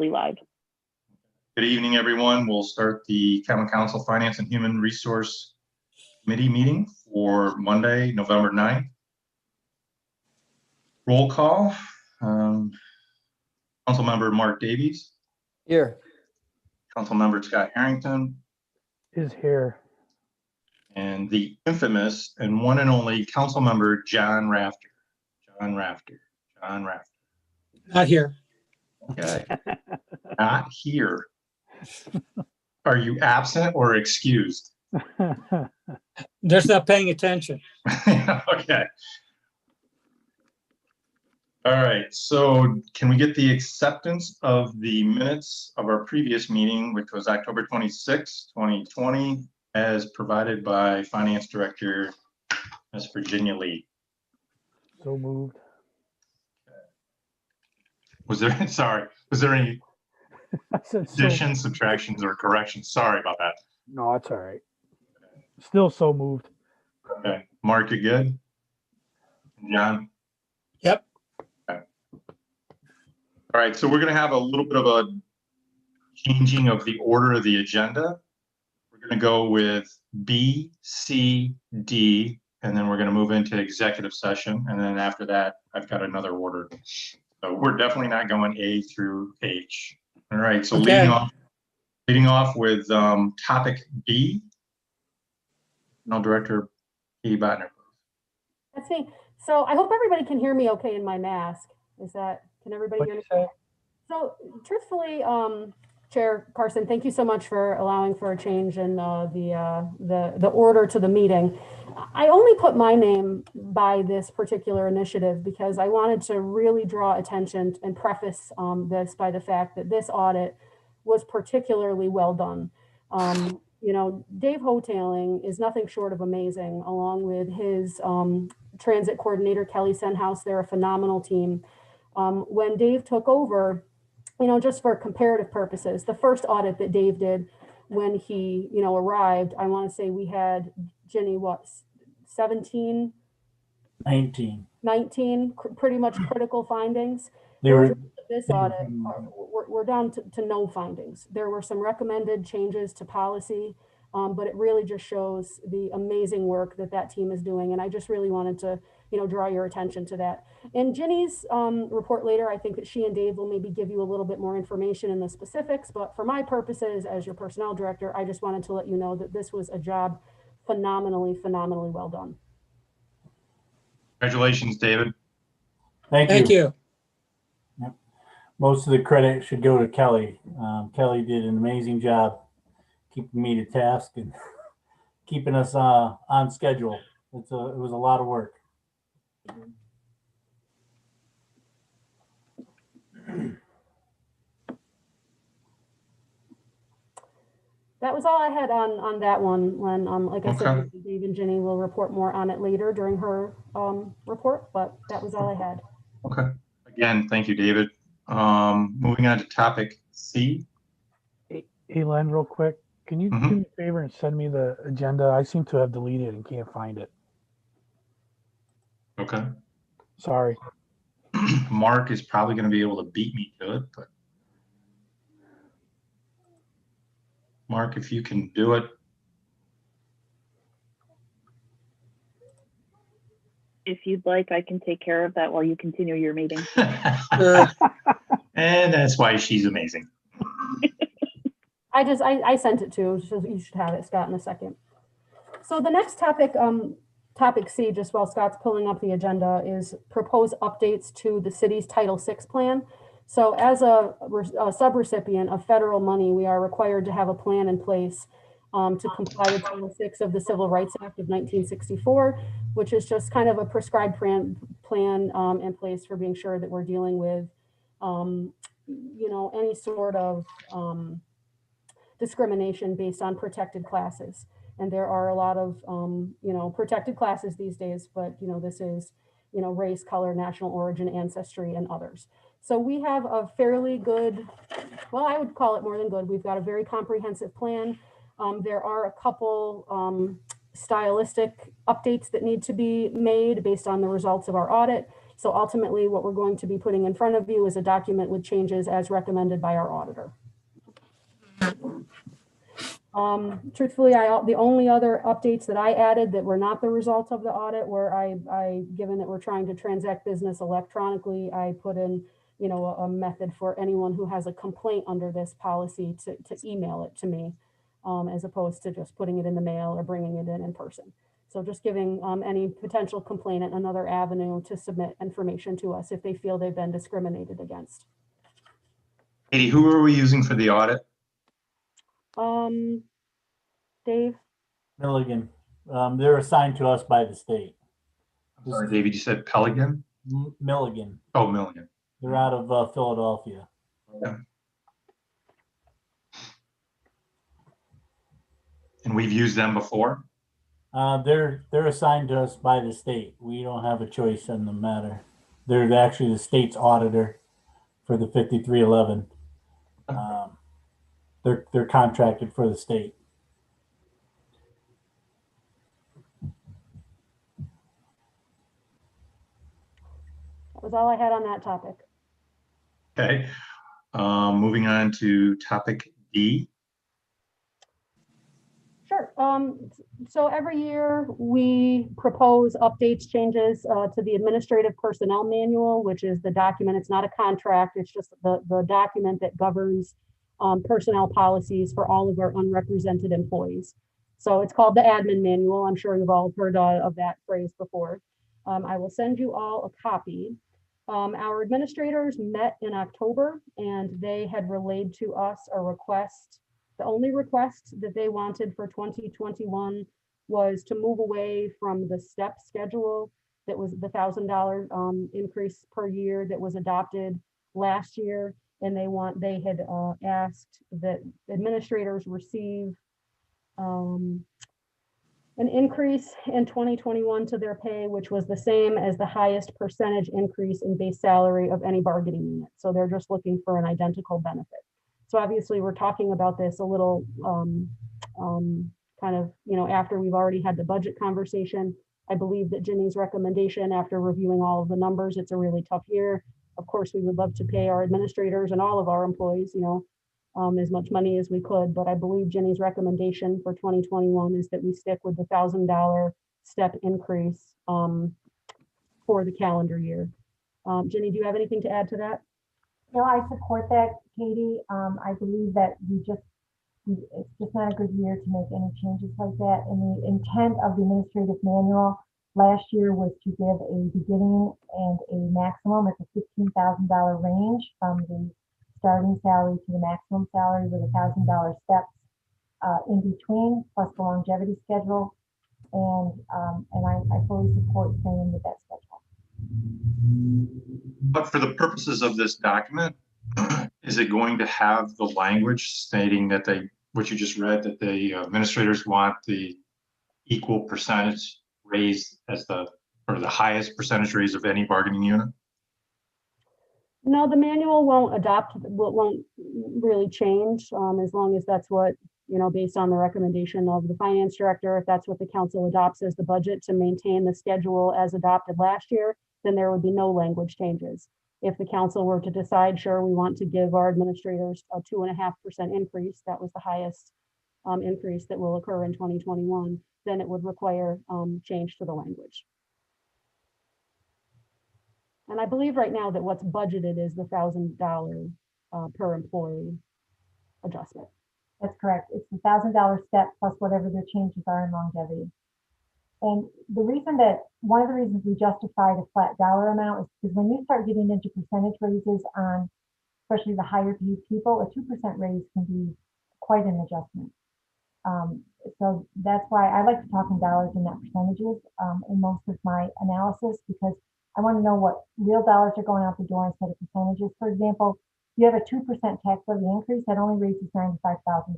officially live. Good evening, everyone. We'll start the Common Council Finance and Human Resource Committee meeting for Monday, November 9th. Roll call. Councilmember Mark Davies. Here. Councilmember Scott Harrington. Is here. And the infamous and one and only Councilmember John Rafter. John Rafter. Not here. Okay. Not here. Are you absent or excused? Just not paying attention. Okay. All right, so can we get the acceptance of the minutes of our previous meeting, which was October 26, 2020, as provided by Finance Director Ms. Virginia Lee? So moved. Was there any I said so. additions, subtractions, or corrections? Sorry about that. No, it's all right. Still so moved. Okay, Mark, you good? John? Yep. All right, so we're going to have a little bit of a changing of the order of the agenda. We're going to go with B, C, D, and then we're going to move into executive session. And then after that, I've got another order. So we're definitely not going A through H. All right, so Okay. leading off with topic B. No, Director P. Botner. That's me. So I hope everybody can hear me okay in my mask. Can everybody What'd hear you me? say? So truthfully, Chair Carson, thank you so much for allowing for a change in the order to the meeting. I only put my name by this particular initiative because I wanted to really draw attention and preface this by the fact that this audit was particularly well done. Dave Hoteling is nothing short of amazing, along with his transit coordinator, Kelly Senhouse. They're a phenomenal team. When Dave took over, just for comparative purposes, the first audit that Dave did when he, arrived, I want to say we had, Ginny, 17? 19 pretty much critical findings. This audit, we're down to no findings. There were some recommended changes to policy, but it really just shows the amazing work that team is doing. And I just really wanted to, draw your attention to that. In Ginny's report later, I think that she and Dave will maybe give you a little bit more information in the specifics, but for my purposes as your personnel director, I just wanted to let you know that this was a job phenomenally well done. Congratulations, David. Thank you. Yep. Most of the credit should go to Kelly. Kelly did an amazing job keeping me to task and keeping us on schedule. It was a lot of work. That was all I had on that one. When, like I said, Okay. Dave and Ginny will report more on it later during her report, but that was all I had. Okay. Again, thank you, David. Moving on to topic C. Hey, Len, real quick. Can you do me a favor and send me the agenda? I seem to have deleted and can't find it. Okay. Sorry. Mark is probably going to be able to beat me to it, but Mark, if you can do it. If you'd like, I can take care of that while you continue your meeting. Sure. And that's why she's amazing. I sent it to, so you should have it, Scott, in a second. So the next topic, topic C, just while Scott's pulling up the agenda, is proposed updates to the city's Title VI plan. So as a subrecipient of federal money, we are required to have a plan in place to comply with Title VI of the Civil Rights Act of 1964, which is just kind of a prescribed plan in place for being sure that we're dealing with, any sort of discrimination based on protected classes. And there are a lot of, protected classes these days, but, this is, race, color, national origin, ancestry, and others. So we have a fairly good, well, I would call it more than good. We've got a very comprehensive plan. There are a couple stylistic updates that need to be made based on the results of our audit. So ultimately, what we're going to be putting in front of you is a document with changes as recommended by our auditor. Truthfully, the only other updates that I added that were not the result of the audit were given that we're trying to transact business electronically, I put in, a method for anyone who has a complaint under this policy to email it to me, as opposed to just putting it in the mail or bringing it in person. So just giving any potential complainant another avenue to submit information to us if they feel they've been discriminated against. Katie, who are we using for the audit? Dave? Milligan. They're assigned to us by the state. I'm sorry, David, you said Pelican? Milligan. Oh, Milligan. They're out of Philadelphia. Okay. And we've used them before? They're assigned to us by the state. We don't have a choice in the matter. They're actually the state's auditor for the 5311. They're contracted for the state. That was all I had on that topic. Okay. Moving on to topic D. Sure. So every year we propose updates, changes to the administrative personnel manual, which is the document. It's not a contract. It's just the document that governs personnel policies for all of our unrepresented employees. So it's called the admin manual. I'm sure you've all heard of that phrase before. I will send you all a copy. Our administrators met in October and they had relayed to us a request. The only request that they wanted for 2021 was to move away from the step schedule that was the $1,000 increase per year that was adopted last year. And they had asked that administrators receive an increase in 2021 to their pay, which was the same as the highest percentage increase in base salary of any bargaining unit. So they're just looking for an identical benefit. So obviously we're talking about this a little kind of, after we've already had the budget conversation. I believe that Ginny's recommendation, after reviewing all of the numbers, it's a really tough year. Of course, we would love to pay our administrators and all of our employees, as much money as we could. But I believe Ginny's recommendation for 2021 is that we stick with the $1,000 step increase for the calendar year. Ginny, do you have anything to add to that? No, I support that, Katie. I believe that it's just not a good year to make any changes like that. And the intent of the administrative manual last year was to give a beginning and a maximum at the $15,000 range from the starting salary to the maximum salary with $1,000 steps in between, plus the longevity schedule. And I fully support staying with that schedule. But for the purposes of this document, is it going to have the language stating that what you just read, that the administrators want the equal percentage raise or the highest percentage raise of any bargaining unit? No, the manual won't really change as long as that's what, based on the recommendation of the finance director, if that's what the council adopts as the budget to maintain the schedule as adopted last year, then there would be no language changes. If the council were to decide, sure, we want to give our administrators a 2.5% increase, that was the highest increase that will occur in 2021, then it would require change to the language. And I believe right now that what's budgeted is the $1,000 per employee adjustment. That's correct. It's the $1,000 step plus whatever their changes are in longevity. And one of the reasons we justified a flat dollar amount is because when you start getting into percentage raises on, especially the higher paid people, a 2% raise can be quite an adjustment. So that's why I like to talk in dollars and not percentages in most of my analysis, because I want to know what real dollars are going out the door instead of percentages. For example, you have a 2% tax levy increase that only raises $95,000.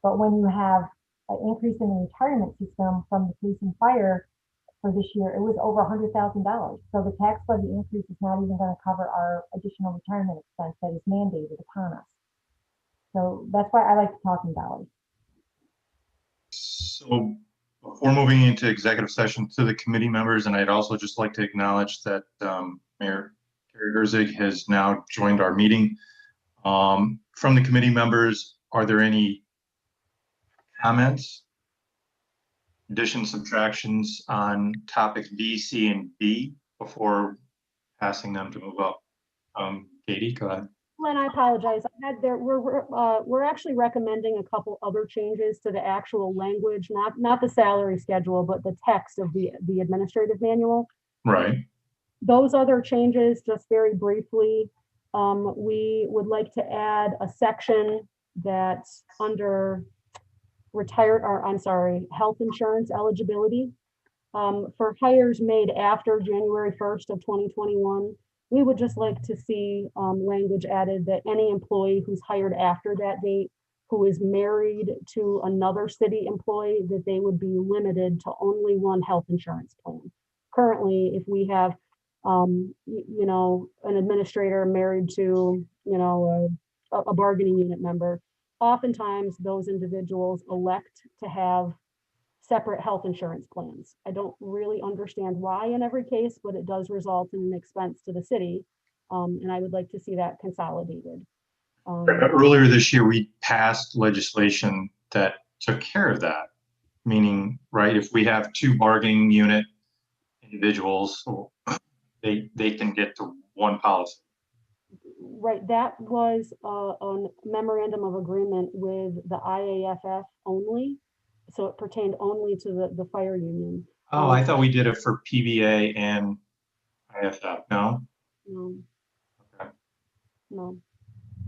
But when you have an increase in the retirement system from the police and fire for this year, it was over $100,000. So the tax levy increase is not even going to cover our additional retirement expense that is mandated upon us. So that's why I like to talk in dollars. So Before moving into executive session, to the committee members, and I'd also just like to acknowledge that Mayor Terry Herzig has now joined our meeting. From the committee members, are there any comments, additions, subtractions on topics B, C, and D before passing them to move up? Katie, go ahead. Len, I apologize. We're actually recommending a couple other changes to the actual language, not the salary schedule, but the text of the administrative manual. Right. Those other changes, just very briefly, we would like to add a section that's under health insurance eligibility. For hires made after January 1st of 2021, we would just like to see language added that any employee who's hired after that date, who is married to another city employee, that they would be limited to only one health insurance plan. Currently, if we have, an administrator married to, a bargaining unit member, oftentimes those individuals elect to have separate health insurance plans. I don't really understand why in every case, but it does result in an expense to the city. And I would like to see that consolidated. Earlier this year, we passed legislation that took care of that. Meaning, right, if we have two bargaining unit individuals, they can get to one policy. Right, that was a memorandum of agreement with the IAFF only. So it pertained only to the fire union. Oh, I thought we did it for PBA and IFF, no? No. Okay. No.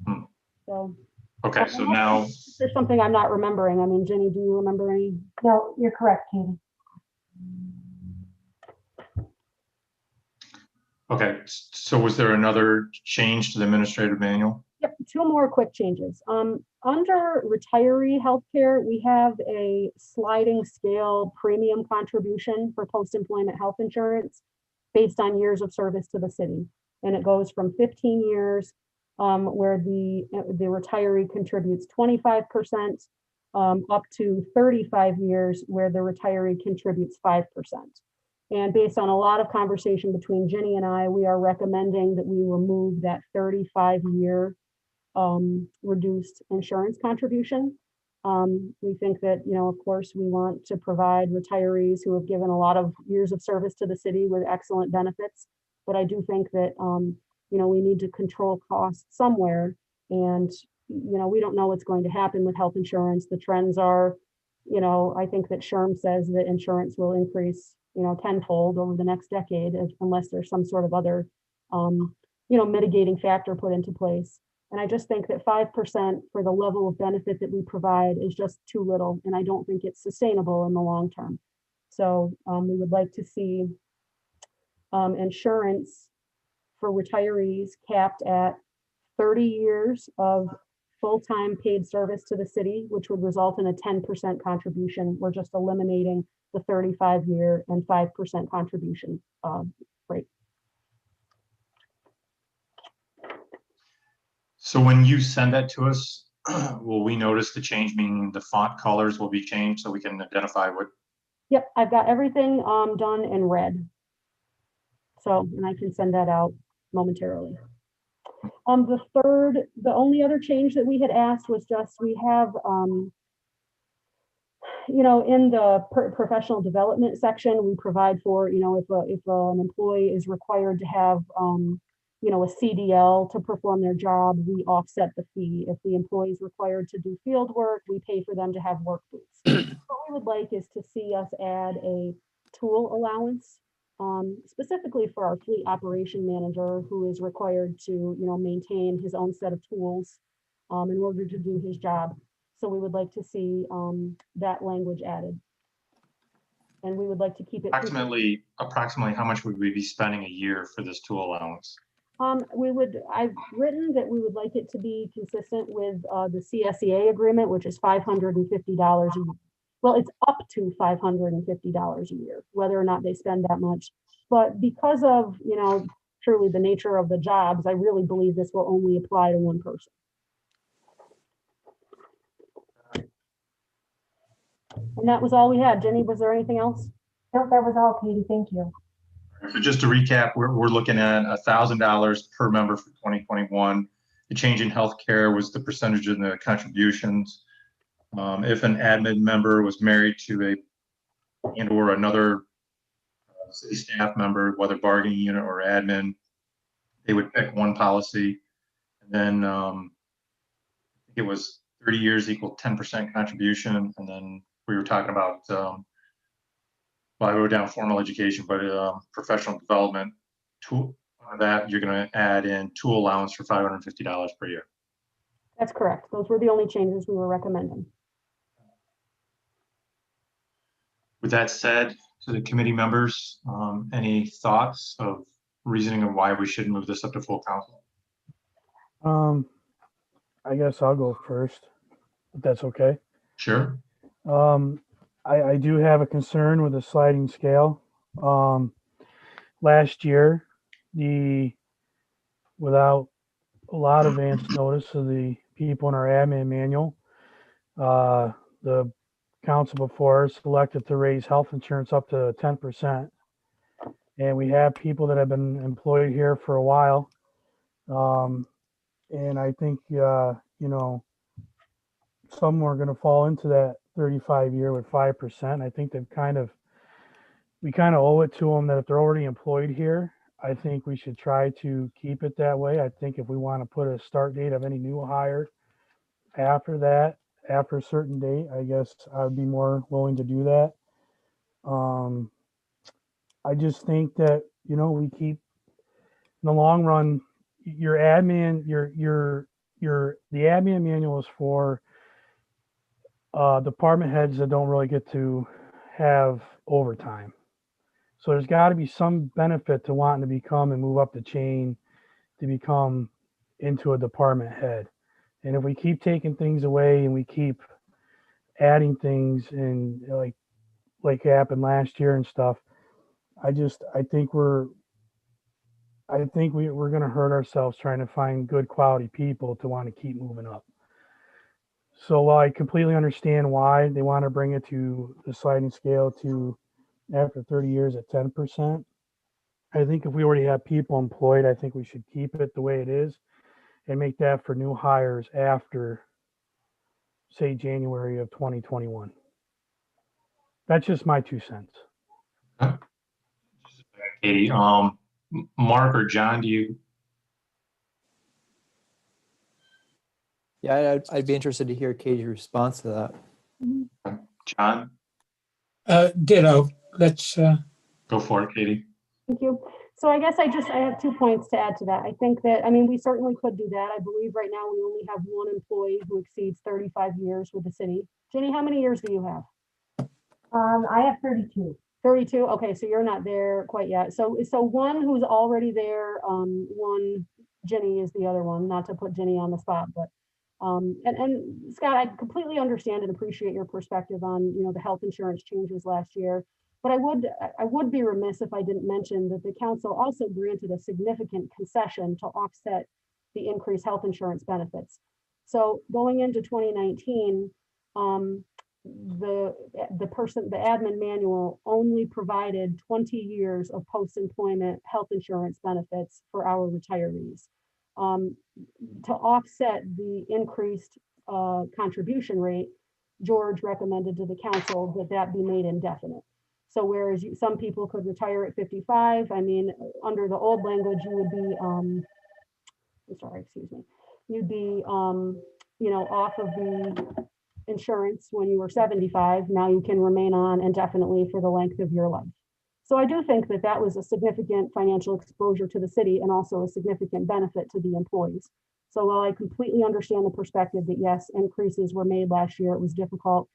Hmm. So. Okay, so now, There's something I'm not remembering. I mean, Jenny, do you remember any? No, you're correct, Katie. okay, so was there another change to the administrative manual? Yep, two more quick changes. Under retiree healthcare, we have a sliding scale premium contribution for post-employment health insurance based on years of service to the city. And it goes from 15 years where the retiree contributes 25% up to 35 years where the retiree contributes 5%. And based on a lot of conversation between Jenny and I, we are recommending that we remove that 35-year reduced insurance contribution. We think that, of course, we want to provide retirees who have given a lot of years of service to the city with excellent benefits. But I do think that, we need to control costs somewhere. And, we don't know what's going to happen with health insurance. The trends are, I think that SHRM says that insurance will increase, tenfold over the next decade, unless there's some sort of other, mitigating factor put into place. And I just think that 5% for the level of benefit that we provide is just too little. And I don't think it's sustainable in the long term. So we would like to see insurance for retirees capped at 30 years of full-time paid service to the city, which would result in a 10% contribution. We're just eliminating the 35-year and 5% contribution rate. So when you send that to us, will we notice the change, meaning the font colors will be changed so we can identify what? Yep, I've got everything done in red. So, and I can send that out momentarily. The only other change that we had asked was just, we have, in the professional development section, we provide for, if an employee is required to have, a CDL to perform their job, we offset the fee. If the employee is required to do field work, we pay for them to have work boots. What we would like is to see us add a tool allowance, specifically for our fleet operation manager, who is required to, maintain his own set of tools in order to do his job. So we would like to see that language added. And we would like to keep it. Approximately how much would we be spending a year for this tool allowance? I've written that we would like it to be consistent with the CSEA agreement, which is $550 a year. Well, it's up to $550 a year, whether or not they spend that much. But because of, truly the nature of the jobs, I really believe this will only apply to one person. And that was all we had. Jenny, was there anything else? No, that was all, Katie. Thank you. So just to recap, we're looking at $1,000 per member for 2021. The change in healthcare was the percentage of the contributions. If an admin member was married to and/or another city staff member, whether bargaining unit or admin, they would pick one policy. And then I think it was 30 years equal 10% contribution. And then we were talking about, well, I wrote down formal education, but professional development tool that you're going to add in tool allowance for $550 per year. That's correct. Those were the only changes we were recommending. With that said, to the committee members, any thoughts of reasoning of why we should move this up to full council? I guess I'll go first, if that's okay. Sure. I do have a concern with the sliding scale. Last year, without a lot of advance notice of the people in our admin manual, the council before us elected to raise health insurance up to 10%. And we have people that have been employed here for a while. And I think, some are going to fall into that 35 year with 5%. I think we kind of owe it to them that if they're already employed here, I think we should try to keep it that way. I think if we want to put a start date of any new hire after that, after a certain date, I guess I'd be more willing to do that. I just think that, we keep in the long run, your admin, the admin manual is for department heads that don't really get to have overtime. So there's got to be some benefit to wanting to become and move up the chain to become into a department head. And if we keep taking things away and we keep adding things and like happened last year and stuff, I think we're going to hurt ourselves trying to find good quality people to want to keep moving up. So while I completely understand why they want to bring it to the sliding scale to after 30 years at 10%, I think if we already have people employed, I think we should keep it the way it is and make that for new hires after, say, January of 2021. That's just my 2 cents. Katie, Mark or John, do you? Yeah, I'd be interested to hear Katie's response to that. John? Ditto. Let's, Go for it, Katie. Thank you. So I guess I have 2 points to add to that. I think that, we certainly could do that. I believe right now we only have one employee who exceeds 35 years with the city. Jenny, how many years do you have? I have 32. 32. Okay, so you're not there quite yet. So one who's already there, one, Jenny is the other one, not to put Jenny on the spot, but and Scott, I completely understand and appreciate your perspective on, the health insurance changes last year. But I would be remiss if I didn't mention that the council also granted a significant concession to offset the increased health insurance benefits. So going into 2019, the admin manual only provided 20 years of post-employment health insurance benefits for our retirees. To offset the increased contribution rate, George recommended to the council that be made indefinite. So whereas some people could retire at 55, under the old language, you would be, you'd be, off of the insurance when you were 75. Now you can remain on indefinitely for the length of your life. So I do think that was a significant financial exposure to the city and also a significant benefit to the employees. So while I completely understand the perspective that yes, increases were made last year, it was difficult,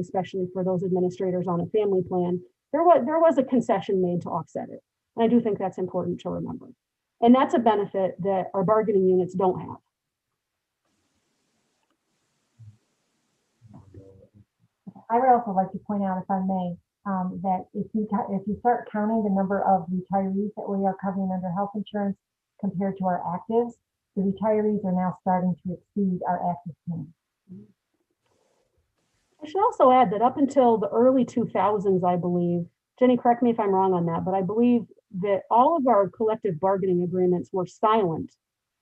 especially for those administrators on a family plan, there was a concession made to offset it. And I do think that's important to remember. And that's a benefit that our bargaining units don't have. I would also like to point out, if I may, that if you start counting the number of retirees that we are covering under health insurance compared to our actives, the retirees are now starting to exceed our active team. I should also add that up until the early 2000s, I believe, Jenny, correct me if I'm wrong on that, but I believe that all of our collective bargaining agreements were silent,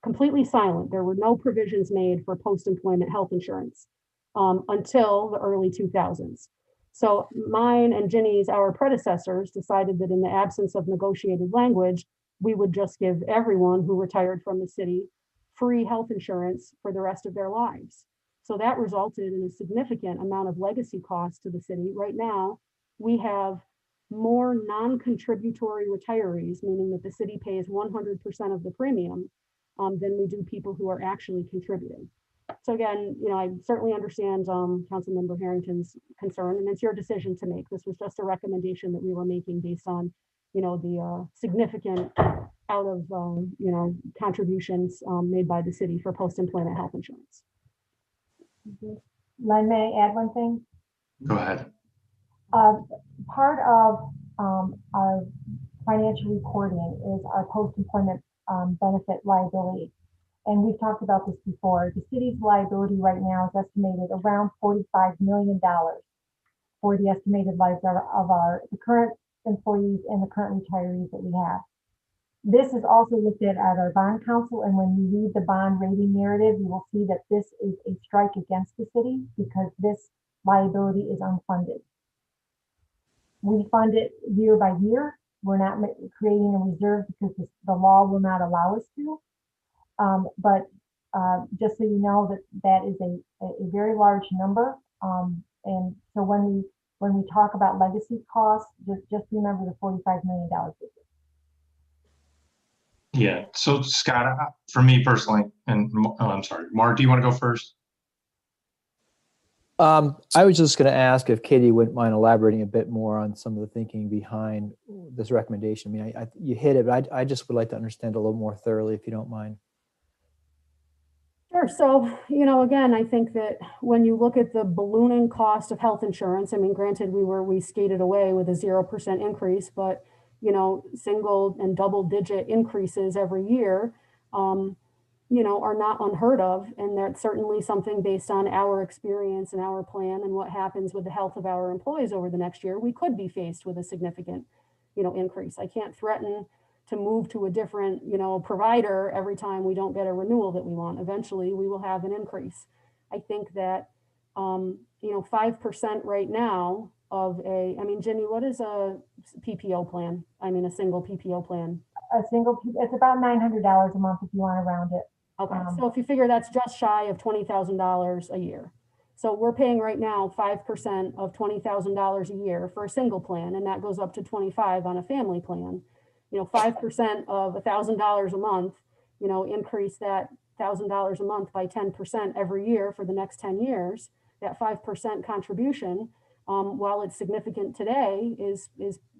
completely silent. There were no provisions made for post-employment health insurance until the early 2000s. So mine and Ginny's, our predecessors, decided that in the absence of negotiated language, we would just give everyone who retired from the city free health insurance for the rest of their lives. So that resulted in a significant amount of legacy costs to the city. Right now, we have more non-contributory retirees, meaning that the city pays 100% of the premium than we do people who are actually contributing. So again, I certainly understand Councilmember Harrington's concern, and it's your decision to make. This was just a recommendation that we were making based on, the significant out of, contributions made by the city for post-employment health insurance. Len, may I add one thing? Go ahead. Part of our financial reporting is our post-employment benefit liability. And we've talked about this before. The city's liability right now is estimated around $45 million for the estimated lives of the current employees and the current retirees that we have. This is also looked at our bond council, and when you read the bond rating narrative, you will see that this is a strike against the city because this liability is unfunded. We fund it year by year. We're not creating a reserve because the law will not allow us to. But just so you know that is a very large number. And so when we talk about legacy costs, just remember the $45 million figure. Yeah. So Scott, for me personally, and I'm sorry, Mark, do you want to go first? I was just going to ask if Katie wouldn't mind elaborating a bit more on some of the thinking behind this recommendation. I mean, you hit it, but I just would like to understand a little more thoroughly, if you don't mind. Sure. So, again, I think that when you look at the ballooning cost of health insurance, I mean, granted, we skated away with a 0% increase, but, single and double digit increases every year, are not unheard of. And that's certainly something based on our experience and our plan and what happens with the health of our employees over the next year. We could be faced with a significant, increase. I can't threaten to move to a different, provider every time we don't get a renewal that we want. Eventually, we will have an increase. I think that, 5% right now Ginny, what is a PPO plan? I mean, a single PPO plan. It's about $900 a month if you want to round it. Okay, so if you figure that's just shy of $20,000 a year. So we're paying right now 5% of $20,000 a year for a single plan, and that goes up to 25 on a family plan. 5% of $1,000 a month, increase that $1,000 a month by 10% every year for the next 10 years. That 5% contribution, while it's significant today, is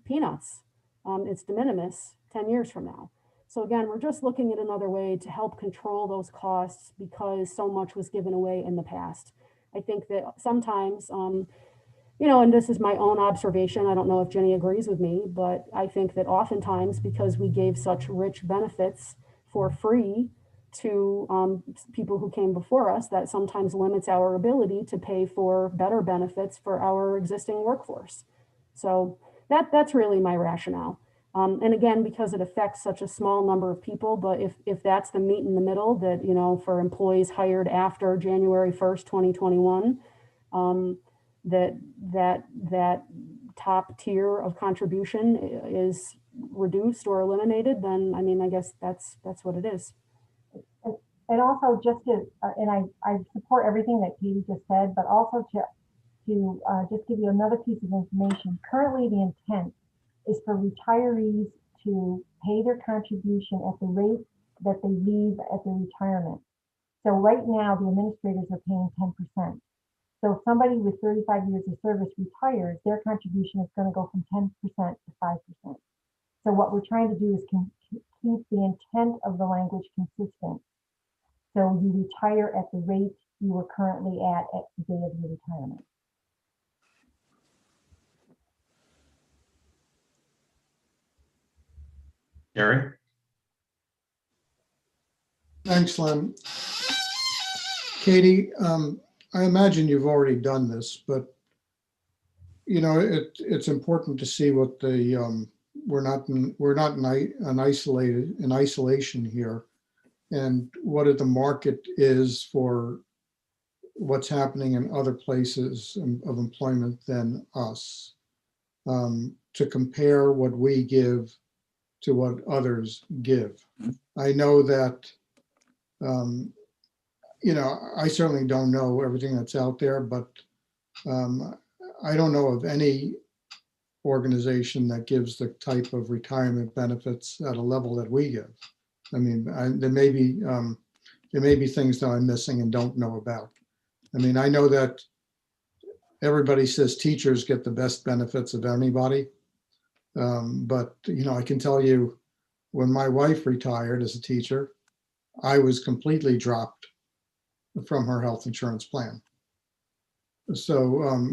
peanuts. It's de minimis 10 years from now. So again, we're just looking at another way to help control those costs because so much was given away in the past. I think that sometimes, and this is my own observation, I don't know if Jenny agrees with me, but I think that oftentimes because we gave such rich benefits for free to people who came before us, that sometimes limits our ability to pay for better benefits for our existing workforce. So that's really my rationale. And again, because it affects such a small number of people, but if that's the meat in the middle that, for employees hired after January 1st, 2021, that top tier of contribution is reduced or eliminated, then, I guess that's what it is. And also just to, and I support everything that Katie just said, but also to just give you another piece of information. Currently, the intent is for retirees to pay their contribution at the rate that they leave at their retirement. So right now, the administrators are paying 10%. So if somebody with 35 years of service retires, their contribution is going to go from 10% to 5%. So what we're trying to do is keep the intent of the language consistent. So you retire at the rate you were currently at the day of your retirement. Gary? Thanks, Len. Katie, I imagine you've already done this, but you know, it's important to see what the, we're not in isolation here. And what the market is for what's happening in other places of employment than us. To compare what we give to what others give. I know that, you know, I certainly don't know everything that's out there, but I don't know of any organization that gives the type of retirement benefits at a level that we give. I mean, there may be things that I'm missing and don't know about. I mean, I know that everybody says teachers get the best benefits of anybody. But, you know, I can tell you when my wife retired as a teacher, I was completely dropped from her health insurance plan. So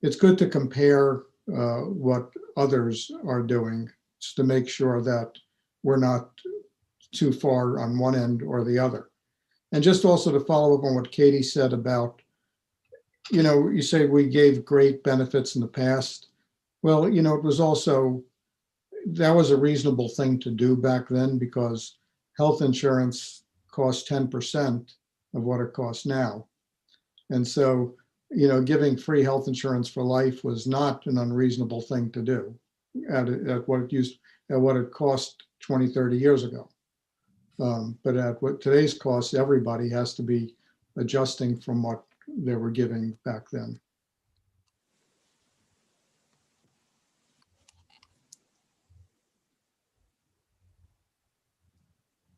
it's good to compare what others are doing just to make sure that we're not too far on one end or the other. And just also to follow up on what Katie said about, you know, you say we gave great benefits in the past. Well, you know, it was also, that was a reasonable thing to do back then because health insurance cost 10% of what it costs now. And so, you know, giving free health insurance for life was not an unreasonable thing to do at what it cost 20, 30 years ago. But at what today's cost, everybody has to be adjusting from what they were giving back then.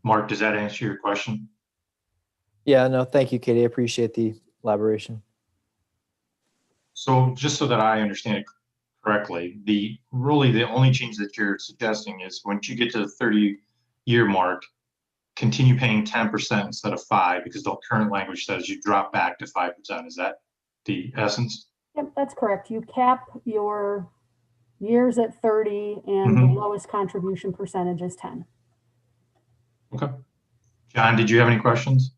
Mark, does that answer your question? Yeah, no, thank you, Katie. I appreciate the elaboration. So just so that I understand it correctly, the only change that you're suggesting is once you get to the 30-year mark, continue paying 10% instead of 5%, because the current language says you drop back to 5%. Is that the essence? Yep, that's correct. You cap your years at 30 and the lowest contribution percentage is 10. Okay. John, did you have any questions?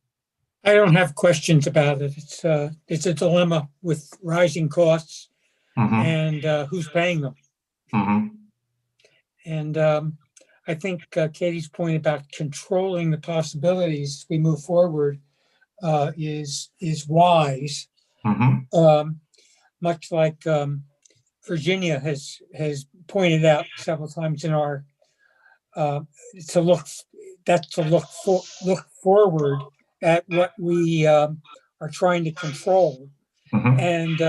I don't have questions about it. It's a dilemma with rising costs and who's paying them. And I think Katie's point about controlling the possibilities as we move forward is wise. Much like Virginia has pointed out several times in our to look forward at what we are trying to control and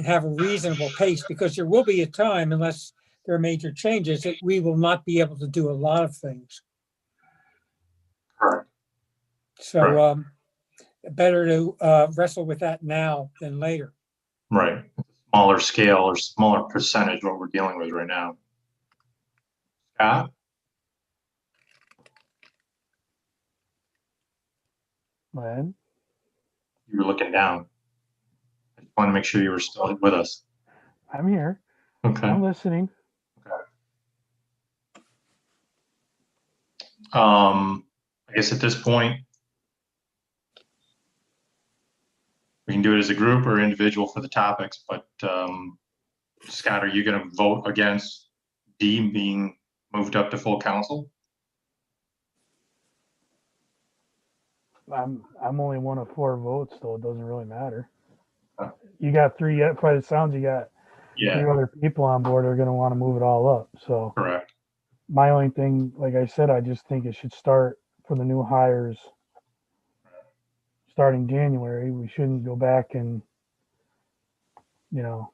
have a reasonable pace, because there will be a time, unless there are major changes, that we will not be able to do a lot of things. Correct. So better to wrestle with that now than later. Right. Smaller scale or smaller percentage what we're dealing with right now. Scott? Man, You were looking down. I just want to make sure you were still with us. I'm here. Okay. I'm listening. I guess at this point, we can do it as a group or individual for the topics, but Scott, are you going to vote against D being moved up to full council? I'm only one of 4 votes, so it doesn't really matter. Huh. You got 3 yet. By the sounds, you got 3 other people on board are going to want to move it all up. So Correct. my only thing, like I said, I just think it should start for the new hires starting January. We shouldn't go back and, you know,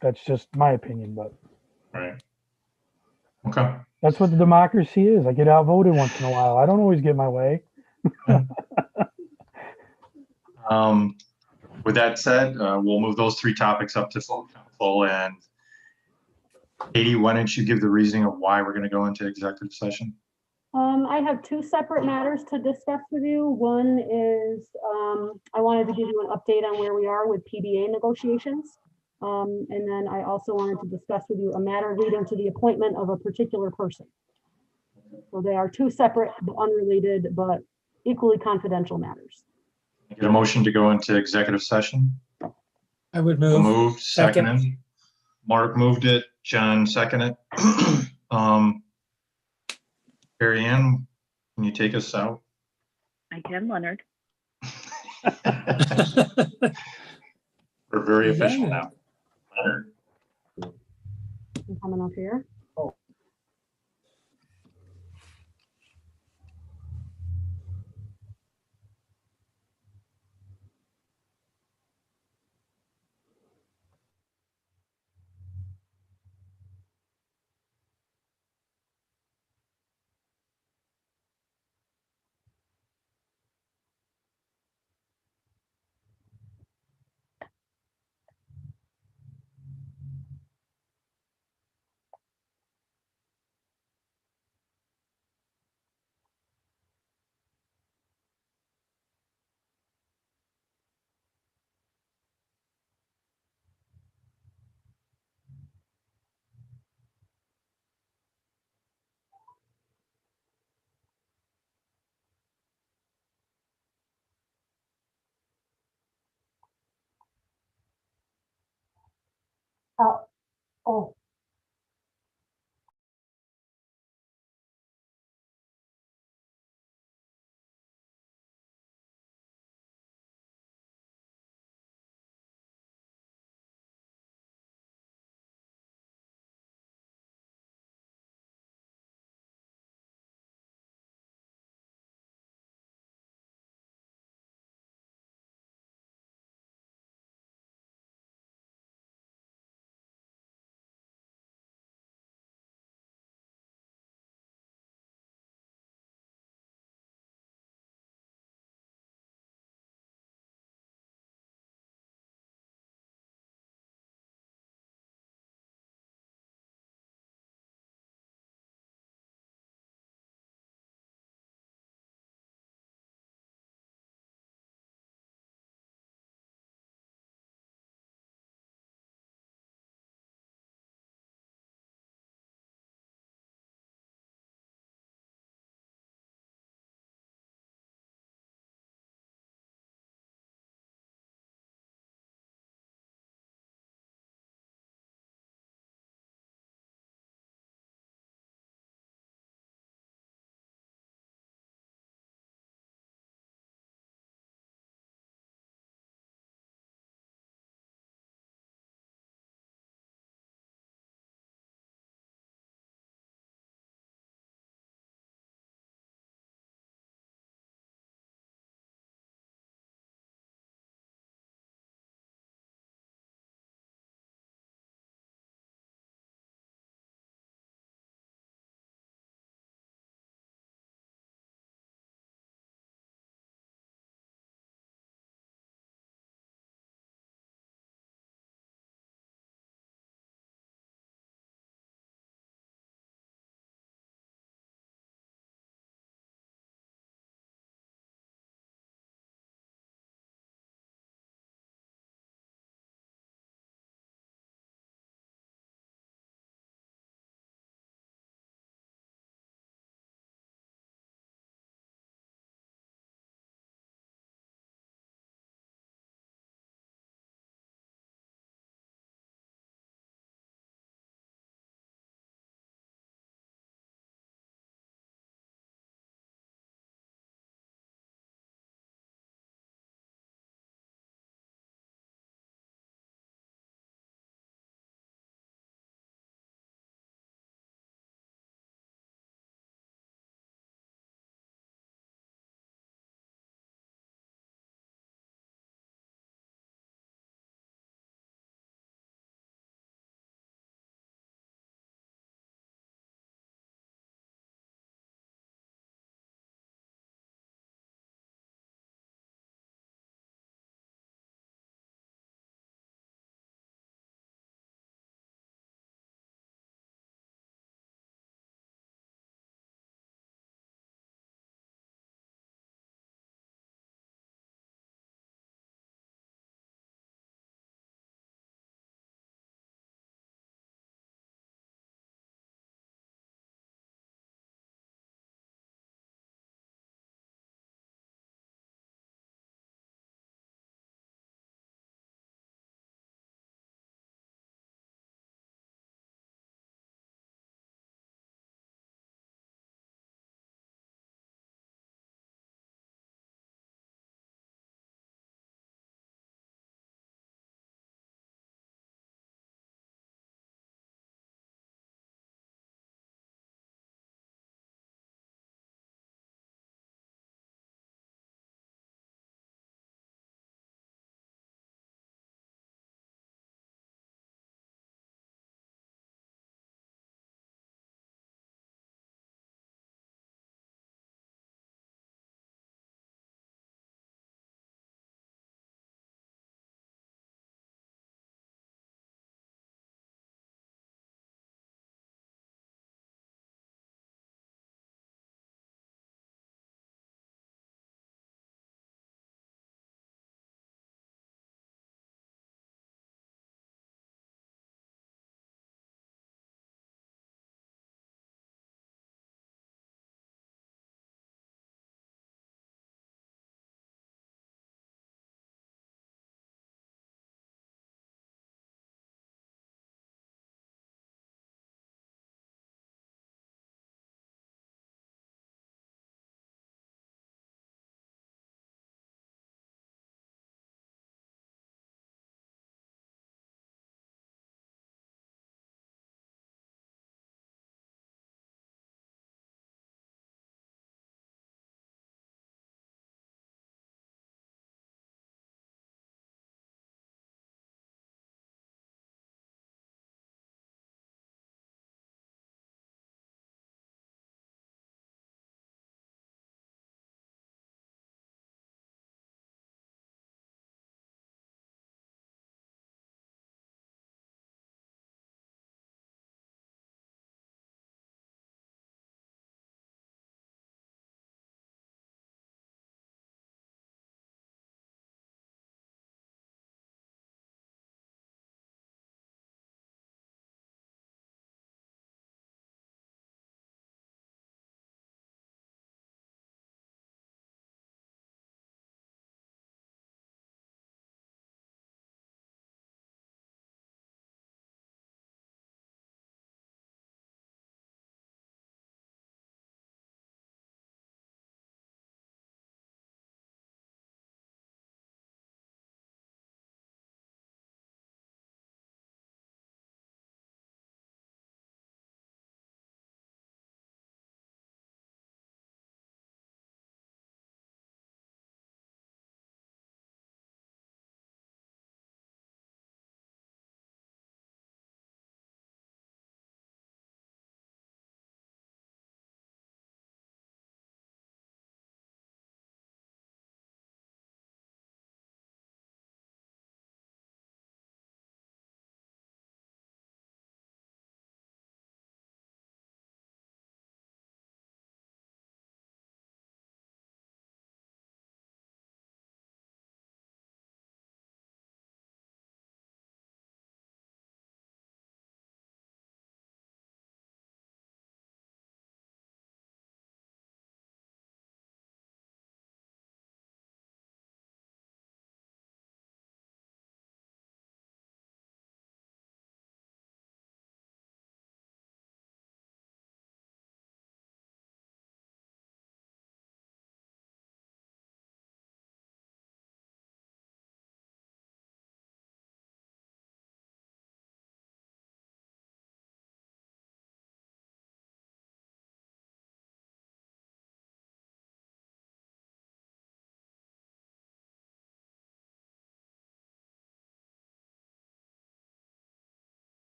that's just my opinion, but Right. Okay. that's what the democracy is. I get outvoted once in a while. I don't always get my way. With that said, we'll move those 3 topics up to full council. And Katie, why don't you give the reasoning of why we're going to go into executive session? I have 2 separate matters to discuss with you. One is I wanted to give you an update on where we are with PBA negotiations. And then I also wanted to discuss with you a matter leading to the appointment of a particular person. So they are 2 separate, unrelated, but equally confidential matters. Get a motion to go into executive session. I would We'll move. move, seconded. Mark moved it, John seconded. Carrie Ann, can you take us out? I can, Leonard. We're very You official got it. now. Leonard. I'm coming up here. Oh,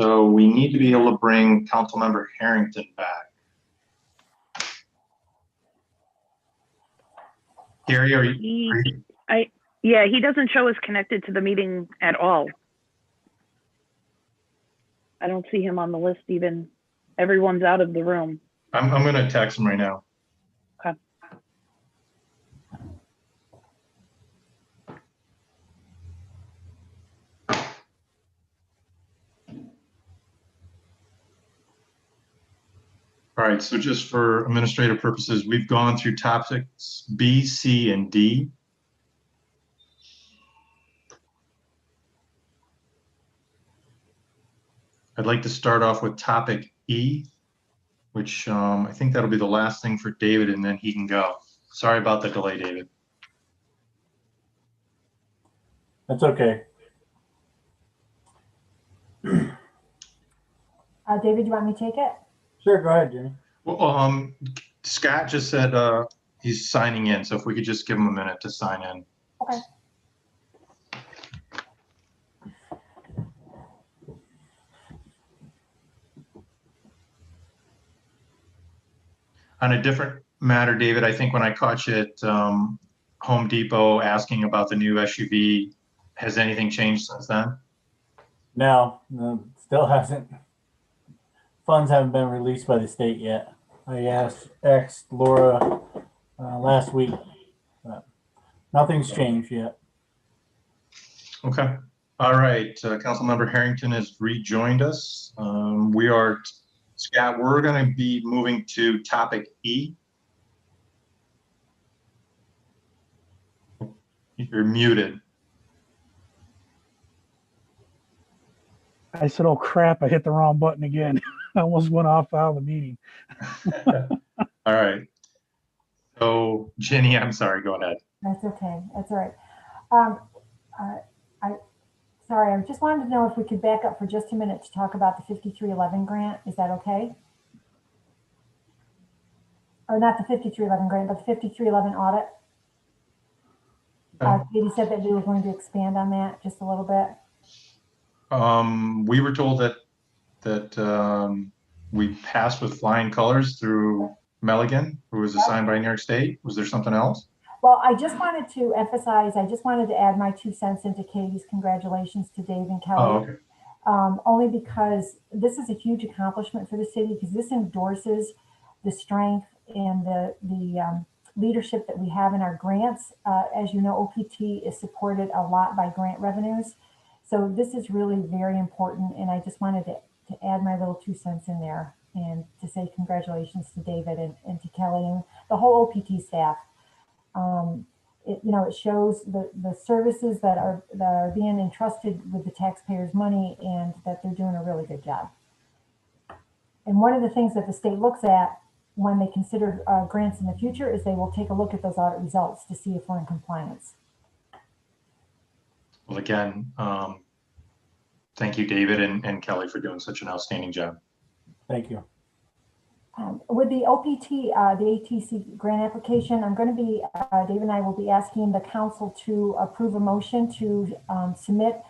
So we need to be able to bring Councilmember Harrington back. Gary, are you? Yeah, he doesn't show us connected to the meeting at all. I don't see him on the list even. Everyone's out of the room. I'm going to text him right now. Okay. All right, so just for administrative purposes, we've gone through topics B, C, and D. I'd like to start off with topic E, which I think that'll be the last thing for David, and then he can go. Sorry about the delay, David. That's okay. David, you want me to take it? Sure, go ahead, Jenny. Well, Scott just said he's signing in, so if we could just give him a minute to sign in. Okay. On a different matter, David, I think when I caught you at Home Depot asking about the new SUV, has anything changed since then? No, still hasn't. Funds haven't been released by the state yet. I asked Laura last week. Nothing's changed yet. Okay. All right. Councilmember Harrington has rejoined us. Scott, we're going to be moving to topic E. You're muted. I said, oh crap, I hit the wrong button again. I almost went off out of the meeting. All right. So Jenny, I'm sorry, go ahead. That's okay. That's all right. Sorry, I just wanted to know if we could back up for just a minute to talk about the 5311 grant. Is that okay? Or not the 5311 grant, but the 5311 audit. Katie said that we were going to expand on that just a little bit. We were told that we passed with flying colors through Milligan, who was assigned by New York State. Was there something else? Well, I just wanted to emphasize, I just wanted to add my 2 cents into Katie's congratulations to Dave and Kelly. Oh, okay. Only because this is a huge accomplishment for the city, because this endorses the strength and the leadership that we have in our grants. As you know, OPT is supported a lot by grant revenues. So this is really very important. And I just wanted to add my little 2 cents in there and to say congratulations to David and to Kelly and the whole OPT staff. It shows the services that are being entrusted with the taxpayers' money and that they're doing a really good job. And one of the things that the state looks at when they consider grants in the future is they will take a look at those audit results to see if we're in compliance. Well, again, thank you, David and Kelly, for doing such an outstanding job. Thank you. With the OPT, the ATC grant application, I'm going to be, Dave and I will be asking the council to approve a motion to submit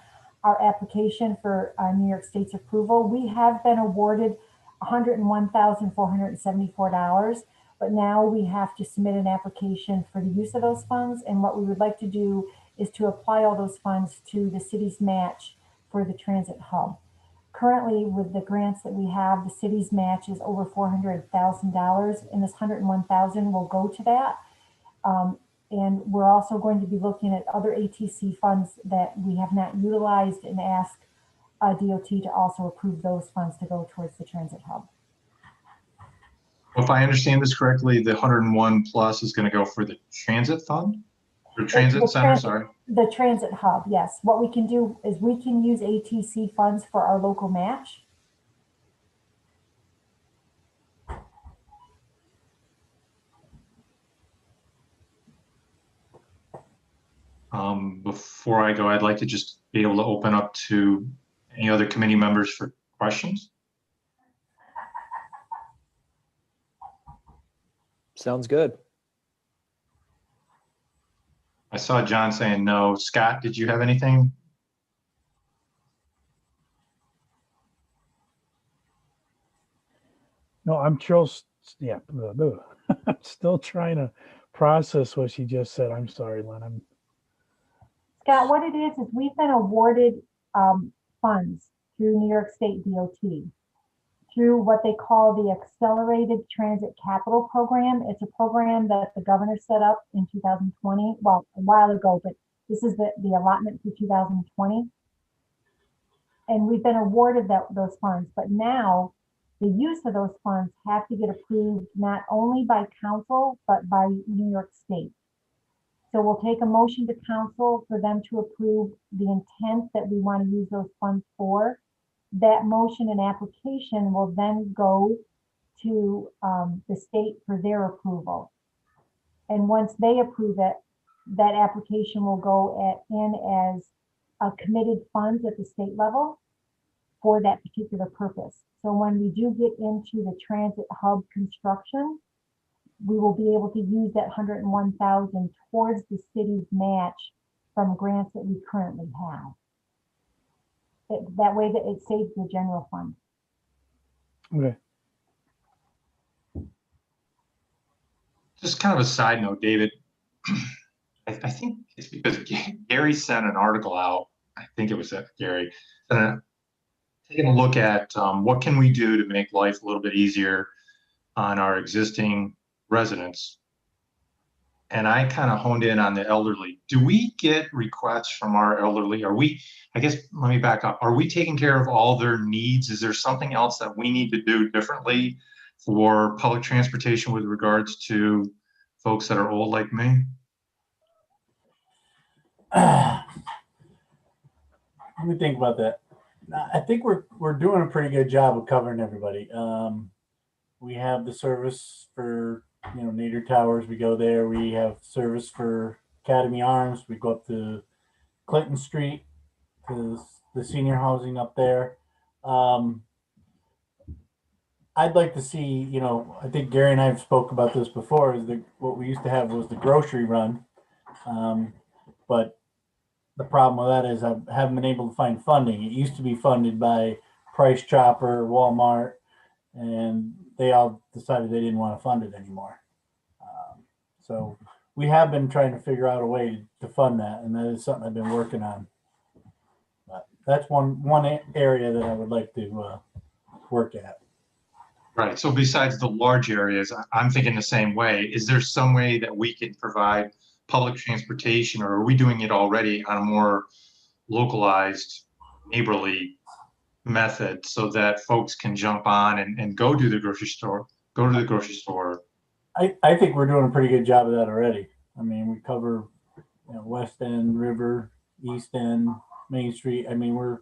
our application for New York State's approval. We have been awarded $101,474, but now we have to submit an application for the use of those funds. And what we would like to do is to apply all those funds to the city's match for the transit hub. Currently, with the grants that we have, the city's match is over $400,000, and this $101,000 will go to that. And we're also going to be looking at other ATC funds that we have not utilized and ask DOT to also approve those funds to go towards the transit hub. If I understand this correctly, the 101 plus is going to go for the transit fund or transit center. Sorry. The transit hub, yes. What we can do is we can use ATC funds for our local match. Before I go, I'd like to just be able to open up to any other committee members for questions. Sounds good. I saw John saying no. Scott, did you have anything? No, yeah, blah, blah. I'm still trying to process what she just said. I'm sorry, Len. Scott, what it is we've been awarded funds through New York State DOT through what they call the Accelerated Transit Capital Program. It's a program that the governor set up in 2020, well, a while ago, but this is the allotment for 2020. And we've been awarded those funds, but now the use of those funds have to get approved not only by council, but by New York State. So we'll take a motion to council for them to approve the intent that we want to use those funds for. That motion and application will then go to the state for their approval. And once they approve it, that application will go in as a committed funds at the state level for that particular purpose. So when we do get into the transit hub construction, we will be able to use that 101,000 towards the city's match from grants that we currently have. That way that it saves the general fund. Okay. Just kind of a side note, David. I think it's because Gary sent an article out. I think it was Gary. Taking a look at what can we do to make life a little bit easier on our existing residents. And I kind of honed in on the elderly. Do we get requests from our elderly? I guess, let me back up. Are we taking care of all their needs? Is there something else that we need to do differently for public transportation with regards to folks that are old like me? Let me think about that. I think we're doing a pretty good job of covering everybody. We have the service for Nader Towers. We go there. We have service for Academy Arms. We go up to Clinton Street to the senior housing up there. I'd like to see, I think Gary and I have spoke about this before, is that what we used to have was the grocery run. But the problem with that is I haven't been able to find funding. It used to be funded by Price Chopper, Walmart, and they all decided they didn't want to fund it anymore. So we have been trying to figure out a way to fund that, and that is something I've been working on. But that's one area that I would like to work at. Right. So besides the large areas, I'm thinking the same way. Is there some way that we can provide public transportation, or are we doing it already on a more localized, neighborly method so that folks can jump on and go to the grocery store, I think we're doing a pretty good job of that already. I mean, we cover West End, River, East End, Main Street. I mean, we're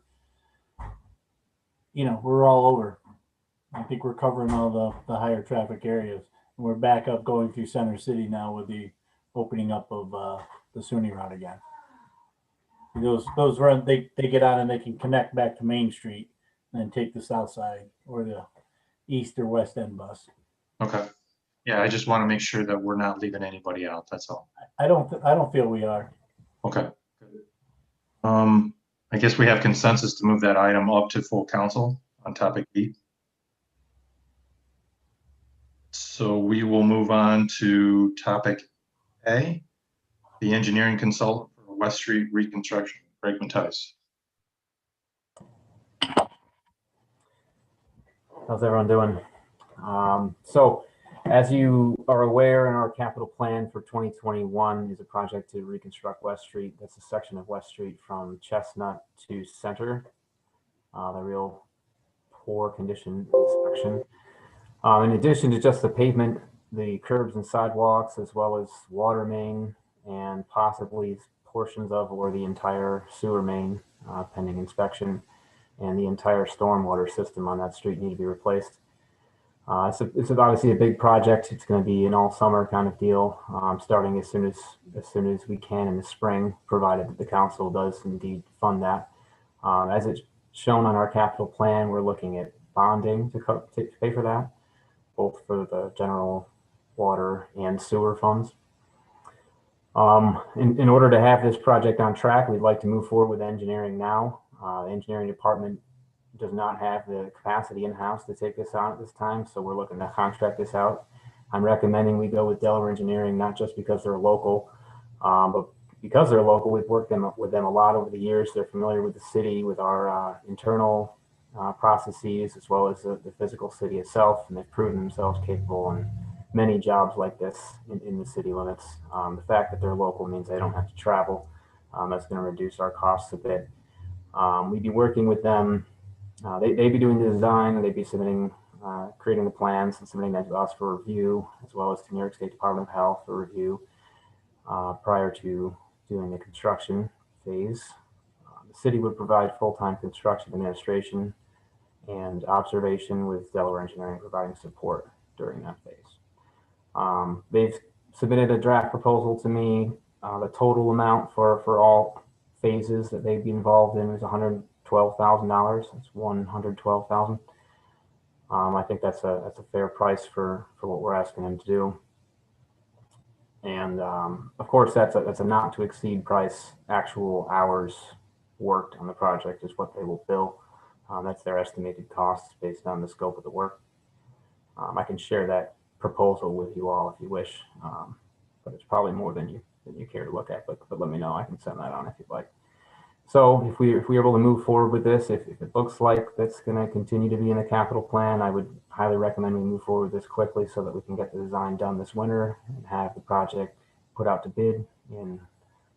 all over. I think we're covering all the higher traffic areas. And we're back up going through Center City now with the opening up of the SUNY route again. Those run, they get on and they can connect back to Main Street and then take the south side or the east or west end bus. Okay. Yeah, I just want to make sure that we're not leaving anybody out. That's all. I don't feel we are. Okay. I guess we have consensus to move that item up to full council on topic B. So we will move on to topic A, the engineering consultant for West Street reconstruction, Greg Mattice. How's everyone doing? So as you are aware, in our capital plan for 2021 is a project to reconstruct West Street. That's a section of West Street from Chestnut to Center, the real poor condition section. In addition to just the pavement, the curbs and sidewalks, as well as water main and possibly portions of or the entire sewer main, pending inspection, and the entire stormwater system on that street need to be replaced. It's obviously a big project. It's going to be an all summer kind of deal, starting as soon as we can in the spring, provided that the council does indeed fund that. As it's shown on our capital plan, we're looking at bonding to pay for that, both for the general water and sewer funds. In order to have this project on track, we'd like to move forward with engineering now. The engineering department does not have the capacity in-house to take this on at this time, so we're looking to contract this out. I'm recommending we go with Delaware Engineering, not just because they're local, but because they're local. We've worked with them a lot over the years. They're familiar with the city, with our internal processes, as well as the physical city itself, and they've proven themselves capable on many jobs like this in the city limits. The fact that they're local means they don't have to travel. That's going to reduce our costs a bit. We'd be working with them. They'd be doing the design, and they'd be submitting, creating the plans and submitting that to us for review, as well as to New York State Department of Health for review prior to doing the construction phase. The city would provide full-time construction administration and observation, with Delaware Engineering providing support during that phase. They've submitted a draft proposal to me. The total amount for all phases that they'd be involved in is $112,000. That's $112,000. I think that's a fair price for what we're asking them to do. And of course, that's a not to exceed price. Actual hours worked on the project is what they will bill. That's their estimated costs based on the scope of the work. I can share that proposal with you all if you wish, but it's probably more than you care to look at. But let me know. I can send that on if you'd like. So if we're able to move forward with this, if it looks like that's going to continue to be in the capital plan, I would highly recommend we move forward with this quickly so that we can get the design done this winter and have the project put out to bid in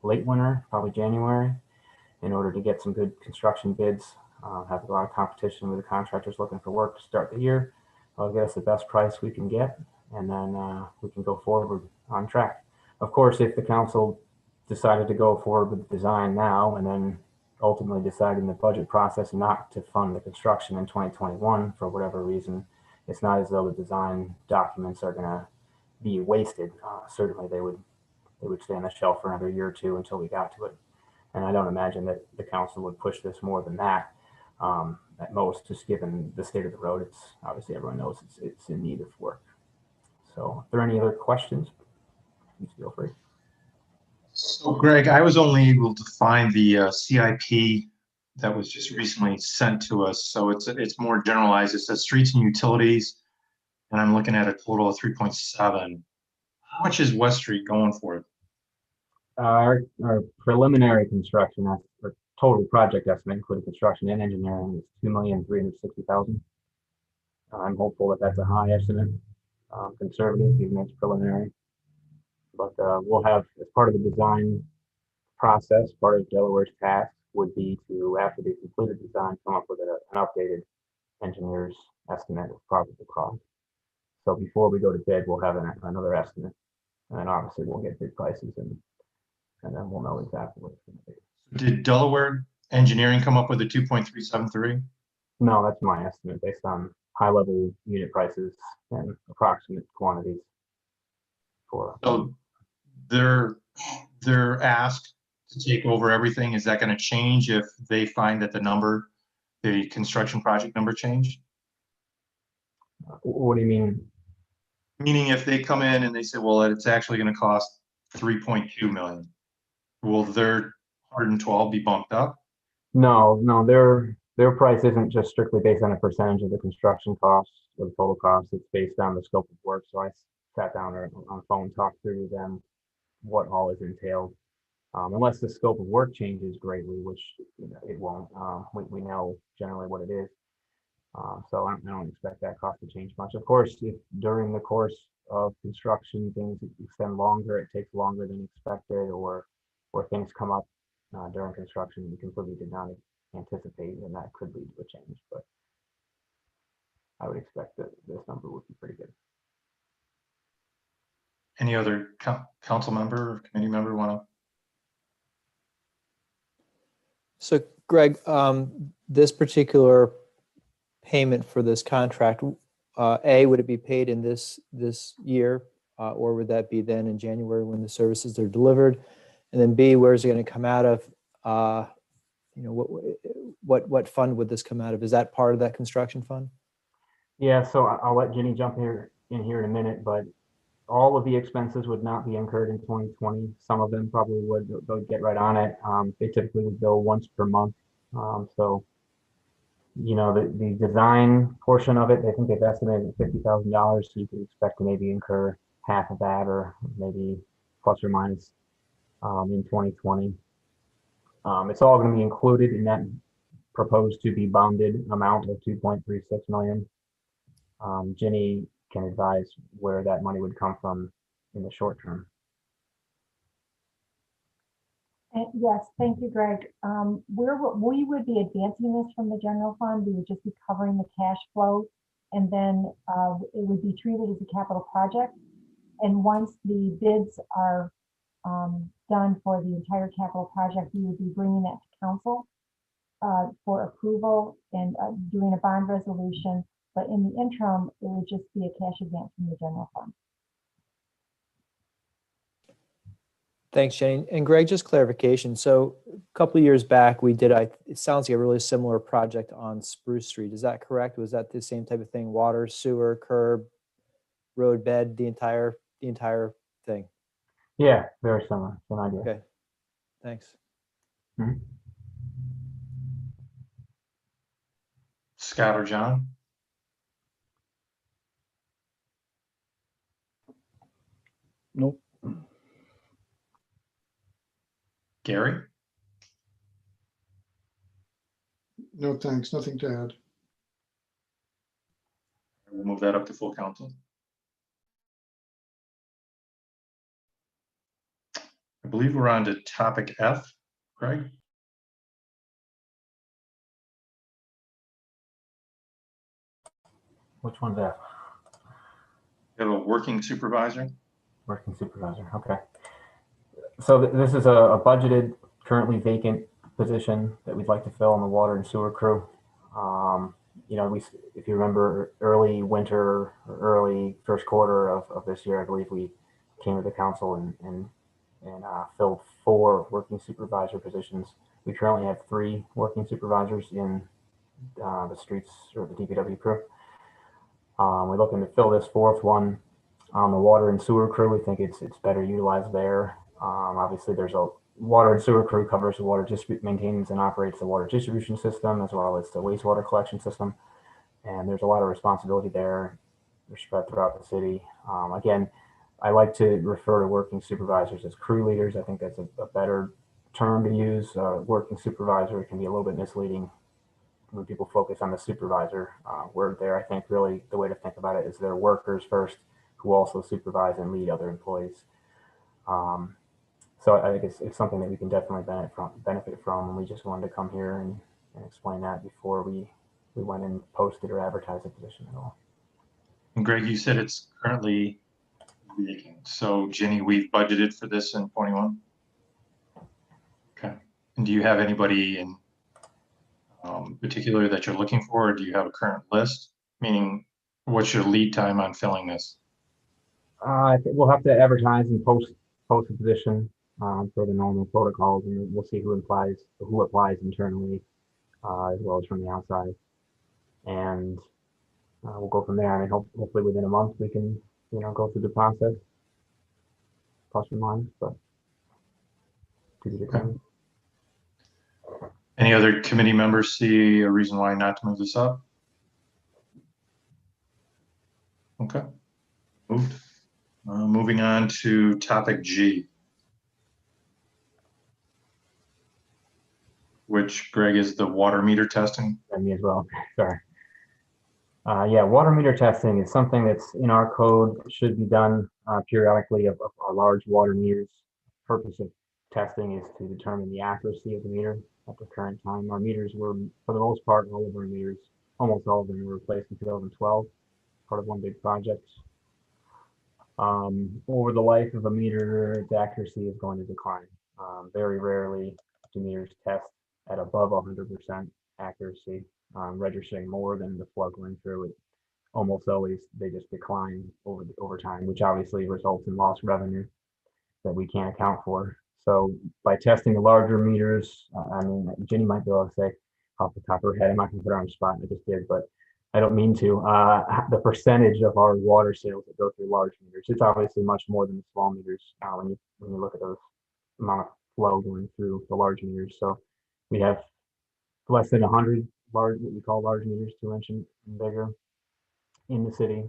late winter, probably January, in order to get some good construction bids. Have a lot of competition with the contractors looking for work to start the year. I'll get us the best price we can get, and then we can go forward on track. Of course, if the council decided to go forward with the design now and then ultimately decided in the budget process not to fund the construction in 2021 for whatever reason, it's not as though the design documents are going to be wasted. Certainly they would stay on the shelf for another year or two until we got to it. And I don't imagine that the council would push this more than that. At most, just given the state of the road, it's obviously everyone knows it's in need of work. So if there are any other questions, please feel free. So Greg, I was only able to find the CIP that was just recently sent to us. So it's more generalized. It says streets and utilities, and I'm looking at a total of 3.7. How much is West Street going for? Our preliminary construction, our total project estimate, including construction and engineering, is $2,360,000. I'm hopeful that that's a high estimate, conservative, even though it's preliminary. But we'll have, as part of the design process, part of Delaware's task would be to, after they complete the design, come up with an updated engineer's estimate of probable cost. So before we go to bid, we'll have another estimate, and then obviously we'll get bid prices, and then we'll know exactly what it's going to be. Did Delaware Engineering come up with a 2.373? No, that's my estimate based on high-level unit prices and approximate quantities. So they're asked to take over everything. Is that going to change if they find that the construction project number changed? What do you mean? Meaning if they come in and they say, well, it's actually going to cost 3.2 million, will their 112 be bumped up? No, their price isn't just strictly based on a percentage of the construction costs or the total cost. It's based on the scope of work. So I sat down on the phone, talked through with them what all is entailed. Unless the scope of work changes greatly, which it won't. We know generally what it is. So I don't expect that cost to change much. Of course, if during the course of construction things extend longer, it takes longer than expected, or things come up during construction we completely did not anticipate, and that could lead to a change. But I would expect that this number would be pretty good. Any other council member or committee member want to? So Greg, this particular payment for this contract, A, would it be paid in this year, or would that be then in January when the services are delivered? And then B, where is it going to come out of? What fund would this come out of? Is that part of that construction fund? Yeah, so I'll let Jenny jump in here in a minute, but all of the expenses would not be incurred in 2020. Some of them probably would. They'll get right on it. They typically would bill once per month. So You know, the design portion of it, I think they've estimated at $50,000, so you could expect to maybe incur half of that or maybe plus or minus in 2020. It's all going to be included in that proposed to be bonded amount of 2.36 million. Ginny can advise where that money would come from in the short term. Yes, thank you, Greg. We would be advancing this from the general fund. We would just be covering the cash flow, and then it would be treated as a capital project. And once the bids are done for the entire capital project, we would be bringing that to council for approval and doing a bond resolution. But in the interim, it would just be a cash advance from the general fund. Thanks, Jenny. And Greg, just clarification. So a couple of years back, we did, it sounds like a really similar project on Spruce Street. Is that correct? Was that the same type of thing? Water, sewer, curb, road bed, the entire thing? Yeah, very similar. Same idea. Okay, thanks. Mhm. Scott or John? Nope. Gary? No, thanks, nothing to add. We'll move that up to full council. I believe we're on to topic F, Greg? Which one's that? We have a working supervisor. Working supervisor. Okay. So this is a budgeted, currently vacant position that we'd like to fill in the water and sewer crew. You know, if you remember, early winter, or early first quarter of this year, I believe we came to the council and filled 4 working supervisor positions. We currently have 3 working supervisors in the streets or the DPW crew. We're looking to fill this 4th one on the water and sewer crew. We think it's better utilized there. Obviously, there's a water and sewer crew covers the water maintains and operates the water distribution system as well as the wastewater collection system. And there's a lot of responsibility there. They're spread throughout the city. Again, I like to refer to working supervisors as crew leaders. I think that's a better term to use. Working supervisor can be a little bit misleading when people focus on the supervisor word there. I think really the way to think about it is they're workers first who also supervise and lead other employees. So I think it's something that we can definitely benefit from, and we just wanted to come here and explain that before we went and posted or advertised the position at all. And Greg, you said it's currently vacant. So Ginny, we've budgeted for this in 21. Okay. And do you have anybody in particular that you're looking for, or do you have a current list? Meaning, what's your lead time on filling this? I think we'll have to advertise and post the position for the normal protocols, and we'll see who applies internally as well as from the outside, and we'll go from there. I mean, hopefully within a month we can go through the process, plus or minus, but to be determined. Any other committee members see a reason why not to move this up? Okay, moved. Moving on to topic G, which, Greg, is the water meter testing. And me as well. Sorry. Yeah, water meter testing is something that's in our code, should be done periodically of our large water meters. Purpose of testing is to determine the accuracy of the meter at the current time. Our meters were, for the most part, all of our meters, almost all of them were replaced in 2012, part of one big project. Over the life of a meter, its accuracy is going to decline. Very rarely do meters test at above 100% accuracy, registering more than the flow going through it. Almost always they just decline over time, which obviously results in lost revenue that we can't account for. So by testing the larger meters, I mean, Ginny might be able to say off the top of her head, I'm not gonna put her on the spot, I just did, but I don't mean to, the percentage of our water sales that go through large meters, it's obviously much more than the small meters when you look at those amount of flow going through the large meters. So we have less than 100 large, what we call large meters, 2 inch and bigger in the city.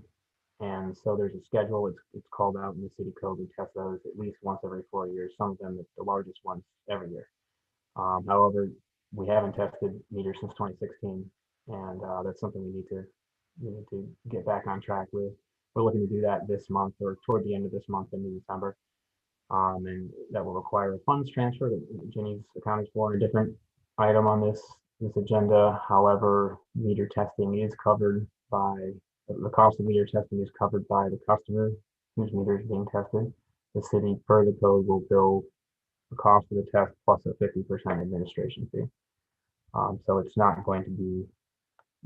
And so there's a schedule, it's called out in the city code. We test those at least once every 4 years, some of them, the largest ones, every year. However, we haven't tested meters since 2016, and that's something we need to get back on track with. We're looking to do that this month or toward the end of this month in December. And that will require a funds transfer that Jenny's accounting for, a different item on this agenda. However, meter testing is covered by, the cost of meter testing is covered by the customer whose meter is being tested. The city, per the code, will bill the cost of the test plus a 50% administration fee. So it's not going to be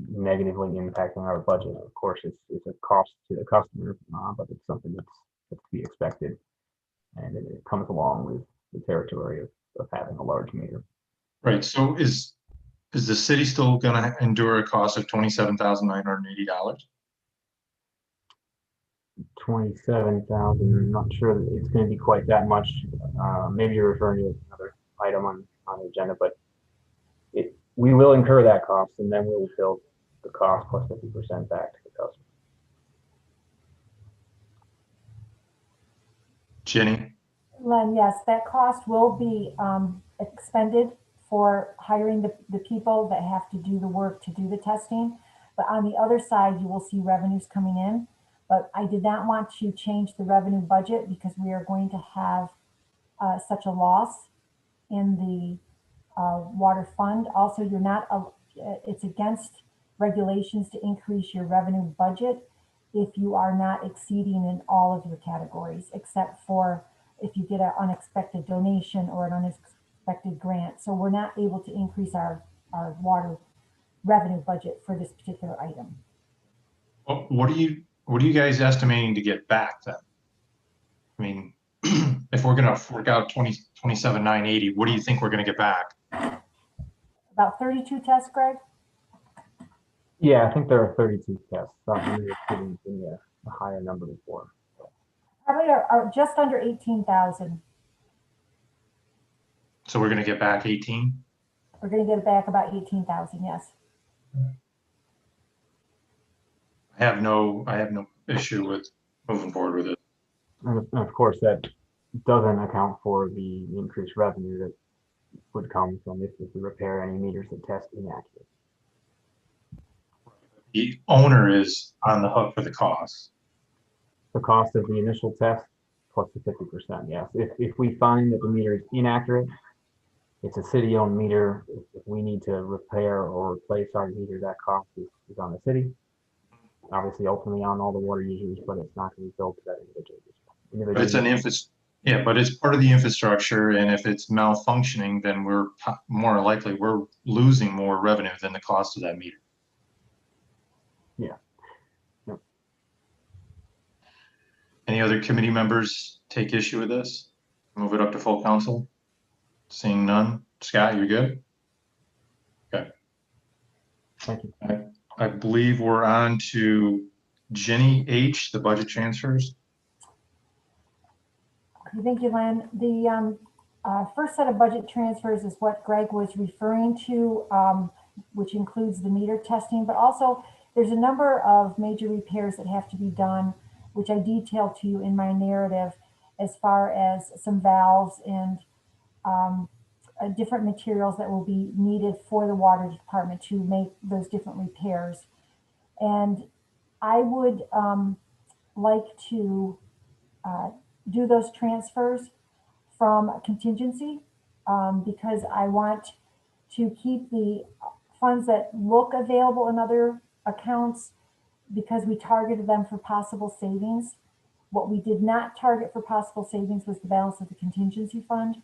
negatively impacting our budget. Of course, it's a cost to the customer, but it's something that's to be expected. And it comes along with the territory of having a large meter. Right, so is the city still gonna endure a cost of $27,980? 27,000, I'm not sure that it's going to be quite that much. Maybe you're referring to another item on the agenda, but we will incur that cost, and then we'll bill the cost plus 50% back to the customer. Jenny? Len, yes, that cost will be expended for hiring the people that have to do the work to do the testing. But on the other side, you will see revenues coming in. But I did not want to change the revenue budget because we are going to have such a loss in the water fund. Also, you're not, it's against regulations to increase your revenue budget if you are not exceeding in all of your categories, except for if you get an unexpected donation or an unexpected grant. So we're not able to increase our water revenue budget for this particular item. Well, what are you guys estimating to get back then? I mean, if we're gonna fork out 27,980, what do you think we're gonna get back? About 32 tests, Greg? Yeah, I think there are 32 tests. We were giving a higher number before. Probably are just under 18,000. So we're gonna get back 18? We're going to get back about 18,000, yes. I have no issue with moving forward with it. And of course, that doesn't account for the increased revenue that would come from if we repair any meters that test inaccurate. The owner is on the hook for the cost. The cost of the initial test plus the 50%, yes. If we find that the meter is inaccurate, it's a city-owned meter. If we need to repair or replace our meter, that cost is on the city. Obviously, ultimately on all the water users, but it's not going to be billed to that individual. But it's but it's part of the infrastructure, and if it's malfunctioning, then we're more likely we're losing more revenue than the cost of that meter. Yeah. Yep. Any other committee members take issue with this? Move it up to full council? Seeing none. Scott, you're good? Okay. Thank you. I believe we're on to Jenny H., the budget transfers. Thank you, Len. The first set of budget transfers is what Greg was referring to, which includes the meter testing, but also there's a number of major repairs that have to be done, which I detailed to you in my narrative, as far as some valves and different materials that will be needed for the water department to make those different repairs. And I would like to do those transfers from contingency because I want to keep the funds that look available in other accounts because we targeted them for possible savings. What we did not target for possible savings was the balance of the contingency fund.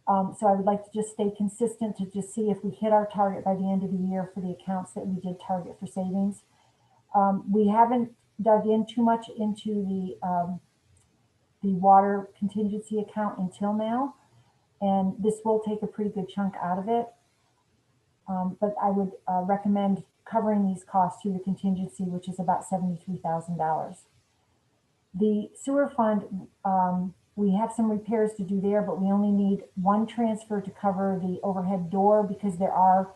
So I would like to just stay consistent to just see if we hit our target by the end of the year for the accounts that we did target for savings. We haven't dug in too much into the water contingency account until now, and this will take a pretty good chunk out of it. But I would recommend covering these costs through the contingency, which is about $73,000. The sewer fund, we have some repairs to do there, but we only need one transfer to cover the overhead door because there are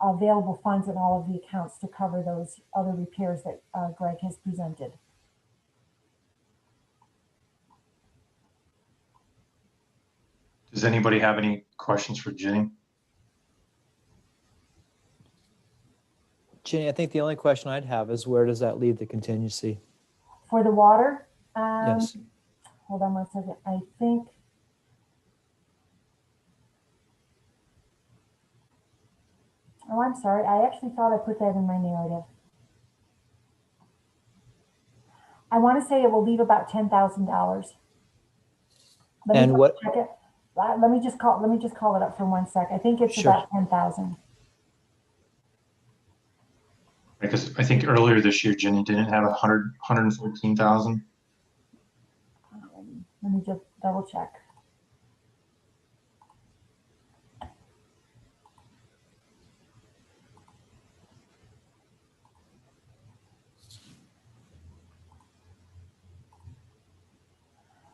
available funds in all of the accounts to cover those other repairs that Greg has presented. Does anybody have any questions for Jenny? Ginny, I think the only question I'd have is where does that leave the contingency? For the water, Yes. hold on one second. I think oh, I'm sorry. I actually thought I put that in my narrative. I want to say it will leave about $10,000. And what- check it. Let me just call it up for 1 sec. I think it's Sure. about 10,000. Because I think earlier this year, Jenny didn't have 114,000. Let me just double check.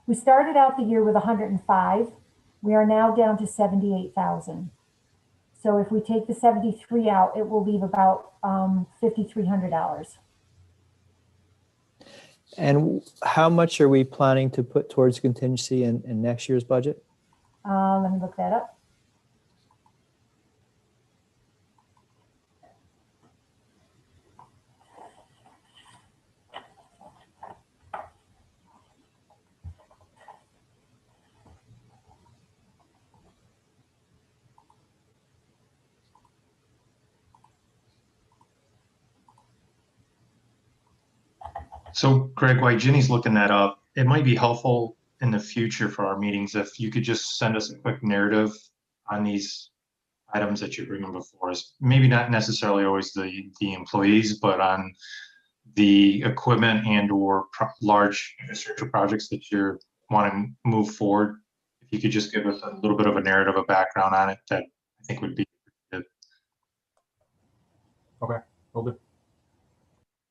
We started out the year with 105. We are now down to 78,000. So if we take the 73 out, it will leave about $5,300. And how much are we planning to put towards contingency in next year's budget? Let me look that up. So Greg, while Jenny's looking that up, it might be helpful in the future for our meetings if you could just send us a quick narrative on these items that you're bringing before us. Maybe not necessarily always the employees, but on the equipment and or large infrastructure projects that you're wanting to move forward. If you could just give us a little bit of a narrative, a background on it, that I think would be good. Okay, will do.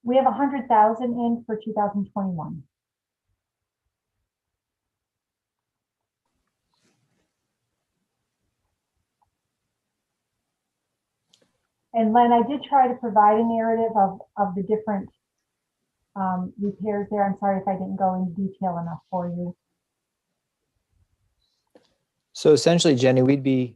We have 100,000 in for 2021. And Len, I did try to provide a narrative of the different repairs there. I'm sorry if I didn't go into detail enough for you. So essentially, Jenny, we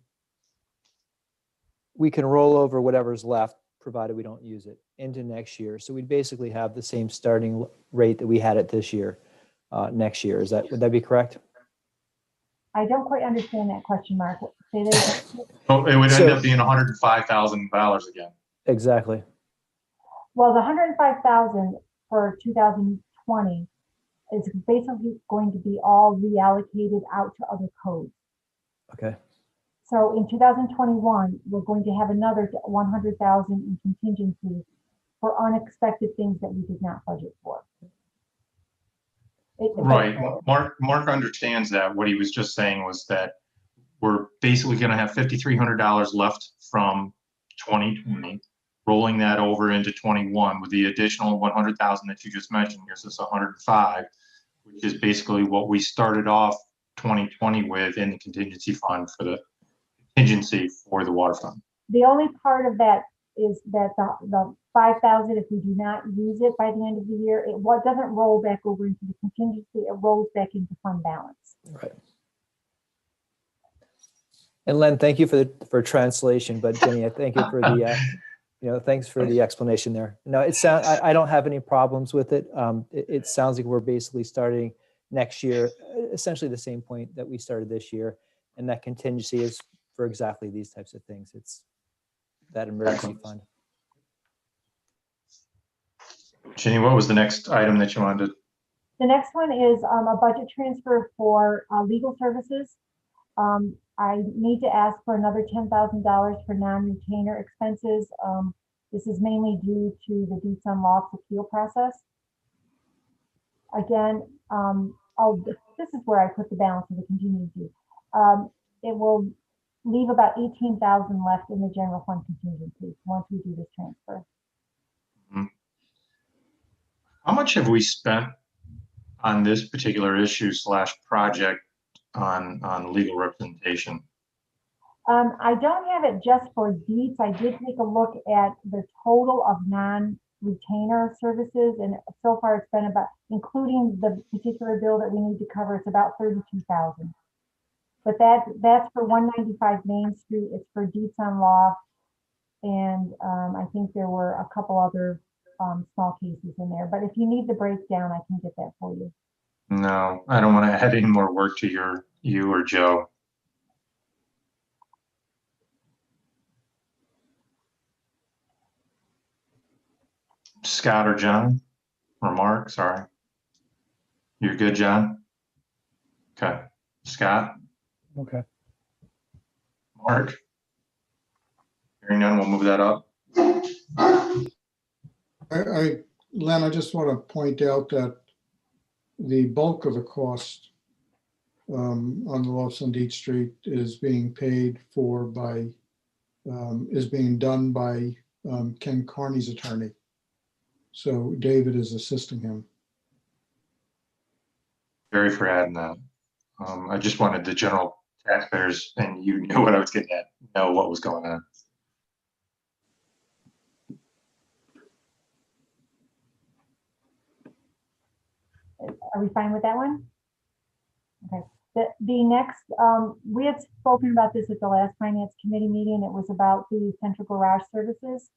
can roll over whatever's left, provided we don't use it, into next year. So we'd basically have the same starting rate that we had it this year, next year. Would that be correct? I don't quite understand that question, Mark. Say that again. Oh, it would end up being $105,000 again. Exactly. Well, the 105,000 for 2020 is basically going to be all reallocated out to other codes. Okay. So in 2021, we're going to have another 100,000 in contingency for unexpected things that we did not budget for. Right. Mark understands that. What he was just saying was that we're basically going to have $5,300 left from 2020, rolling that over into 21 with the additional 100,000 that you just mentioned. Gives us 105, which is basically what we started off 2020 with in the contingency fund for the contingency for the water fund. The only part of that is that the 5,000, if we do not use it by the end of the year, it doesn't roll back over into the contingency, it rolls back into fund balance. Right. And Len, thank you for translation, but Jenny, I thank you for the, thanks for the explanation there. No, I don't have any problems with it. It sounds like we're basically starting next year, essentially the same point that we started this year. And that contingency is for exactly these types of things. It's that emergency fund. Jenny, what was the next item that you wanted to? The next one is a budget transfer for legal services. I need to ask for another $10,000 for non-retainer expenses. This is mainly due to the Deeds Unlocked appeal process. Again, this is where I put the balance of the contingency. It will leave about 18,000 left in the general fund contingency once we do this transfer. How much have we spent on this particular issue / project on legal representation? I don't have it just for Dietz. I did take a look at the total of non-retainer services, and so far it's been about, including the particular bill that we need to cover, it's about 32,000. But that's for 195 Main Street. It's for Dietz on Loft, and I think there were a couple other small cases in there. But if you need the breakdown, I can get that for you. No, I don't want to add any more work to you or Joe. Scott or John or Mark, sorry. You're good, John? Okay. Scott, Okay. Mark? Hearing none, we'll move that up. Len, I just want to point out that the bulk of the cost on the Lofts on Dietz Street is being paid for by, is being done by Ken Carney's attorney. So David is assisting him. Very for adding that. I just wanted the general taxpayers, and you knew what I was getting at, know what was going on. Are we fine with that one? Okay. The next, we had spoken about this at the last Finance Committee meeting. It was about the central garage services.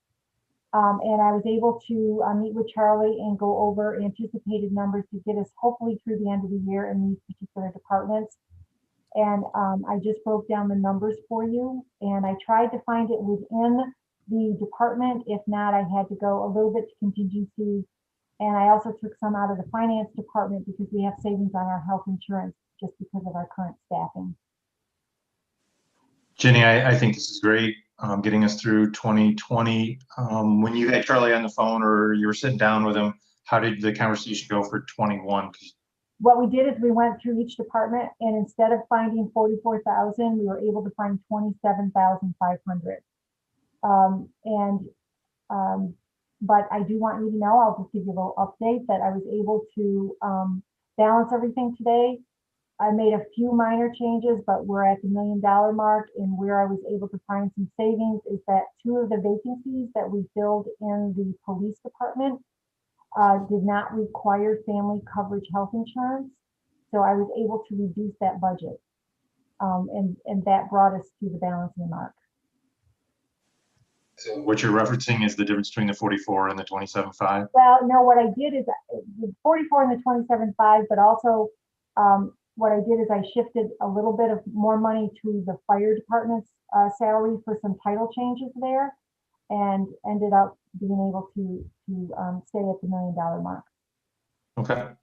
And I was able to meet with Charlie and go over anticipated numbers to get us hopefully through the end of the year in these particular departments. And I just broke down the numbers for you, and I tried to find it within the department. If not, I had to go a little bit to contingency. And I also took some out of the finance department because we have savings on our health insurance just because of our current staffing. Jenny, I think this is great, getting us through 2020. When you had Charlie on the phone or you were sitting down with him, how did the conversation go for 21? What we did is we went through each department, and instead of finding 44,000, we were able to find 27,500. But I do want you to know, I'll just give you a little update that I was able to balance everything today. I made a few minor changes, but we're at the $1 million mark. And where I was able to find some savings is that 2 of the vacancies that we filled in the police department did not require family coverage health insurance. So I was able to reduce that budget. And that brought us to the balancing mark. So what you're referencing is the difference between the 44 and the 27.5? Well, no, what I did is the 44 and the 27.5, but also what I did is I shifted a little bit of more money to the fire department's salary for some title changes there, and ended up being able to stay at the $1 million mark. Okay.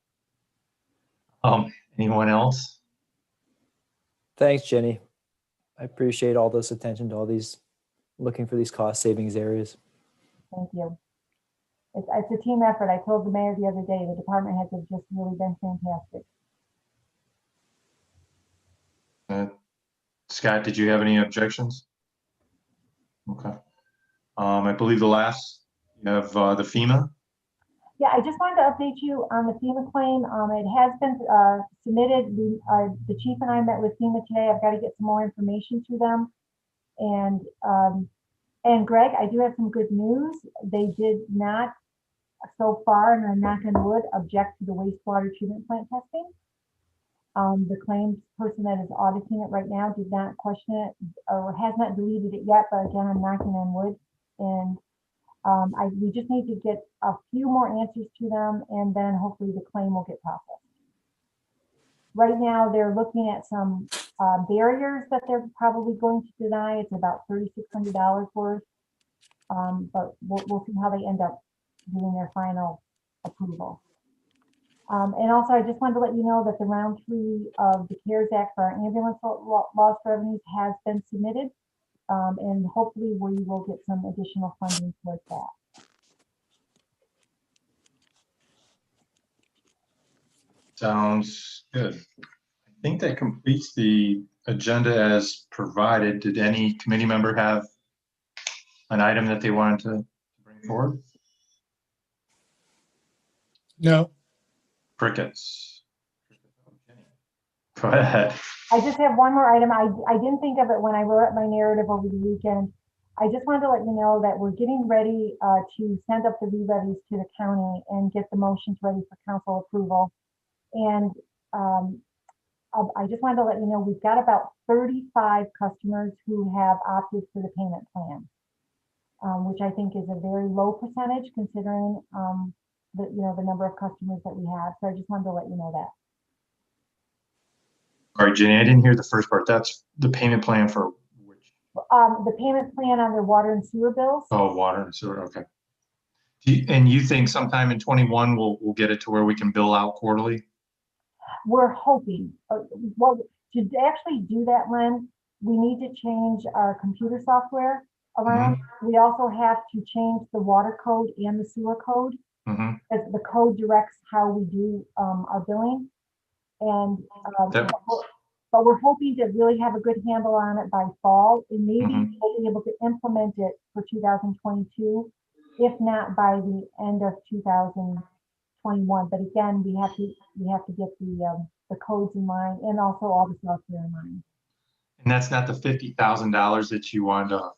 Anyone else? Thanks, Jenny. I appreciate all this attention to all these, looking for these cost savings areas. Thank you. It's a team effort. I told the mayor the other day, the department heads have just really been fantastic. Scott, did you have any objections? Okay. I believe the last, you have the FEMA. Yeah, I just wanted to update you on the FEMA claim. It has been submitted. The chief and I met with FEMA today. I've got to get some more information to them. And Greg, I do have some good news. They did not, so far, and I'm knock on wood, object to the wastewater treatment plant testing. The claims person that is auditing it right now did not question it or has not deleted it yet, but again, I'm knocking on wood. And we just need to get a few more answers to them, and then hopefully the claim will get processed. Right now, they're looking at some barriers that they're probably going to deny. It's about $3,600 worth, but we'll see how they end up doing their final approval. And also, I just wanted to let you know that the round 3 of the CARES Act for our ambulance lost revenues has been submitted. And hopefully we will get some additional funding towards that. Sounds good. I think that completes the agenda as provided. Did any committee member have an item that they wanted to bring forward? No. Crickets. Go ahead. I just have one more item. I didn't think of it when I wrote up my narrative over the weekend. I just wanted to let you know that we're getting ready to send up the re-levies to the county and get the motions ready for council approval. And I just wanted to let you know, we've got about 35 customers who have opted for the payment plan, which I think is a very low percentage considering the number of customers that we have. So I just wanted to let you know that. All right, Jenny, I didn't hear the first part. That's the payment plan for which? The payment plan on their water and sewer bills. Oh, water and sewer, okay. And you think sometime in 21 we'll get it to where we can bill out quarterly? We're hoping, well, to actually do that, Len, we need to change our computer software around. We also have to change the water code and the sewer code. As the code directs how we do our billing. And, but we're hoping to really have a good handle on it by fall, and maybe we'll be able to implement it for 2022, if not by the end of 2021. But again, we have to get the codes in line and also all the software in line. And that's not the $50,000 that you wanted to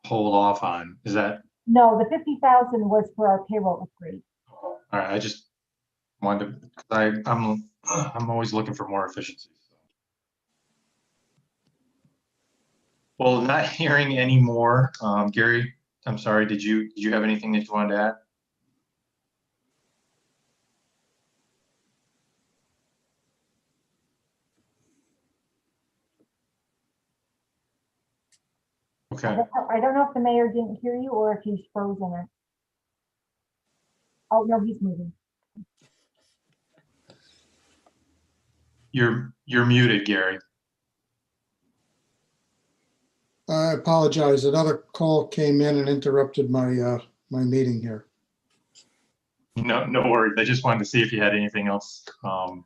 hold off on, is that? No, the 50,000 was for our payroll upgrade. All right, I just wanted to, because I'm always looking for more efficiency. Well, not hearing any more. Gary, I'm sorry, did you have anything that you wanted to add? Okay. I don't know if the mayor didn't hear you or if he's frozen it. Oh, no, he's moving. You're muted, Gary. I apologize. Another call came in and interrupted my my meeting here. No worries. I just wanted to see if you had anything else that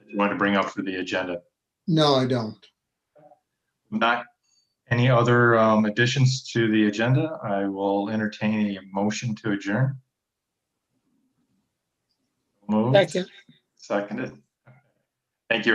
you wanted to bring up for the agenda. No, I don't. Not any other additions to the agenda. I will entertain a motion to adjourn. Moved. Second. Seconded. Thank you.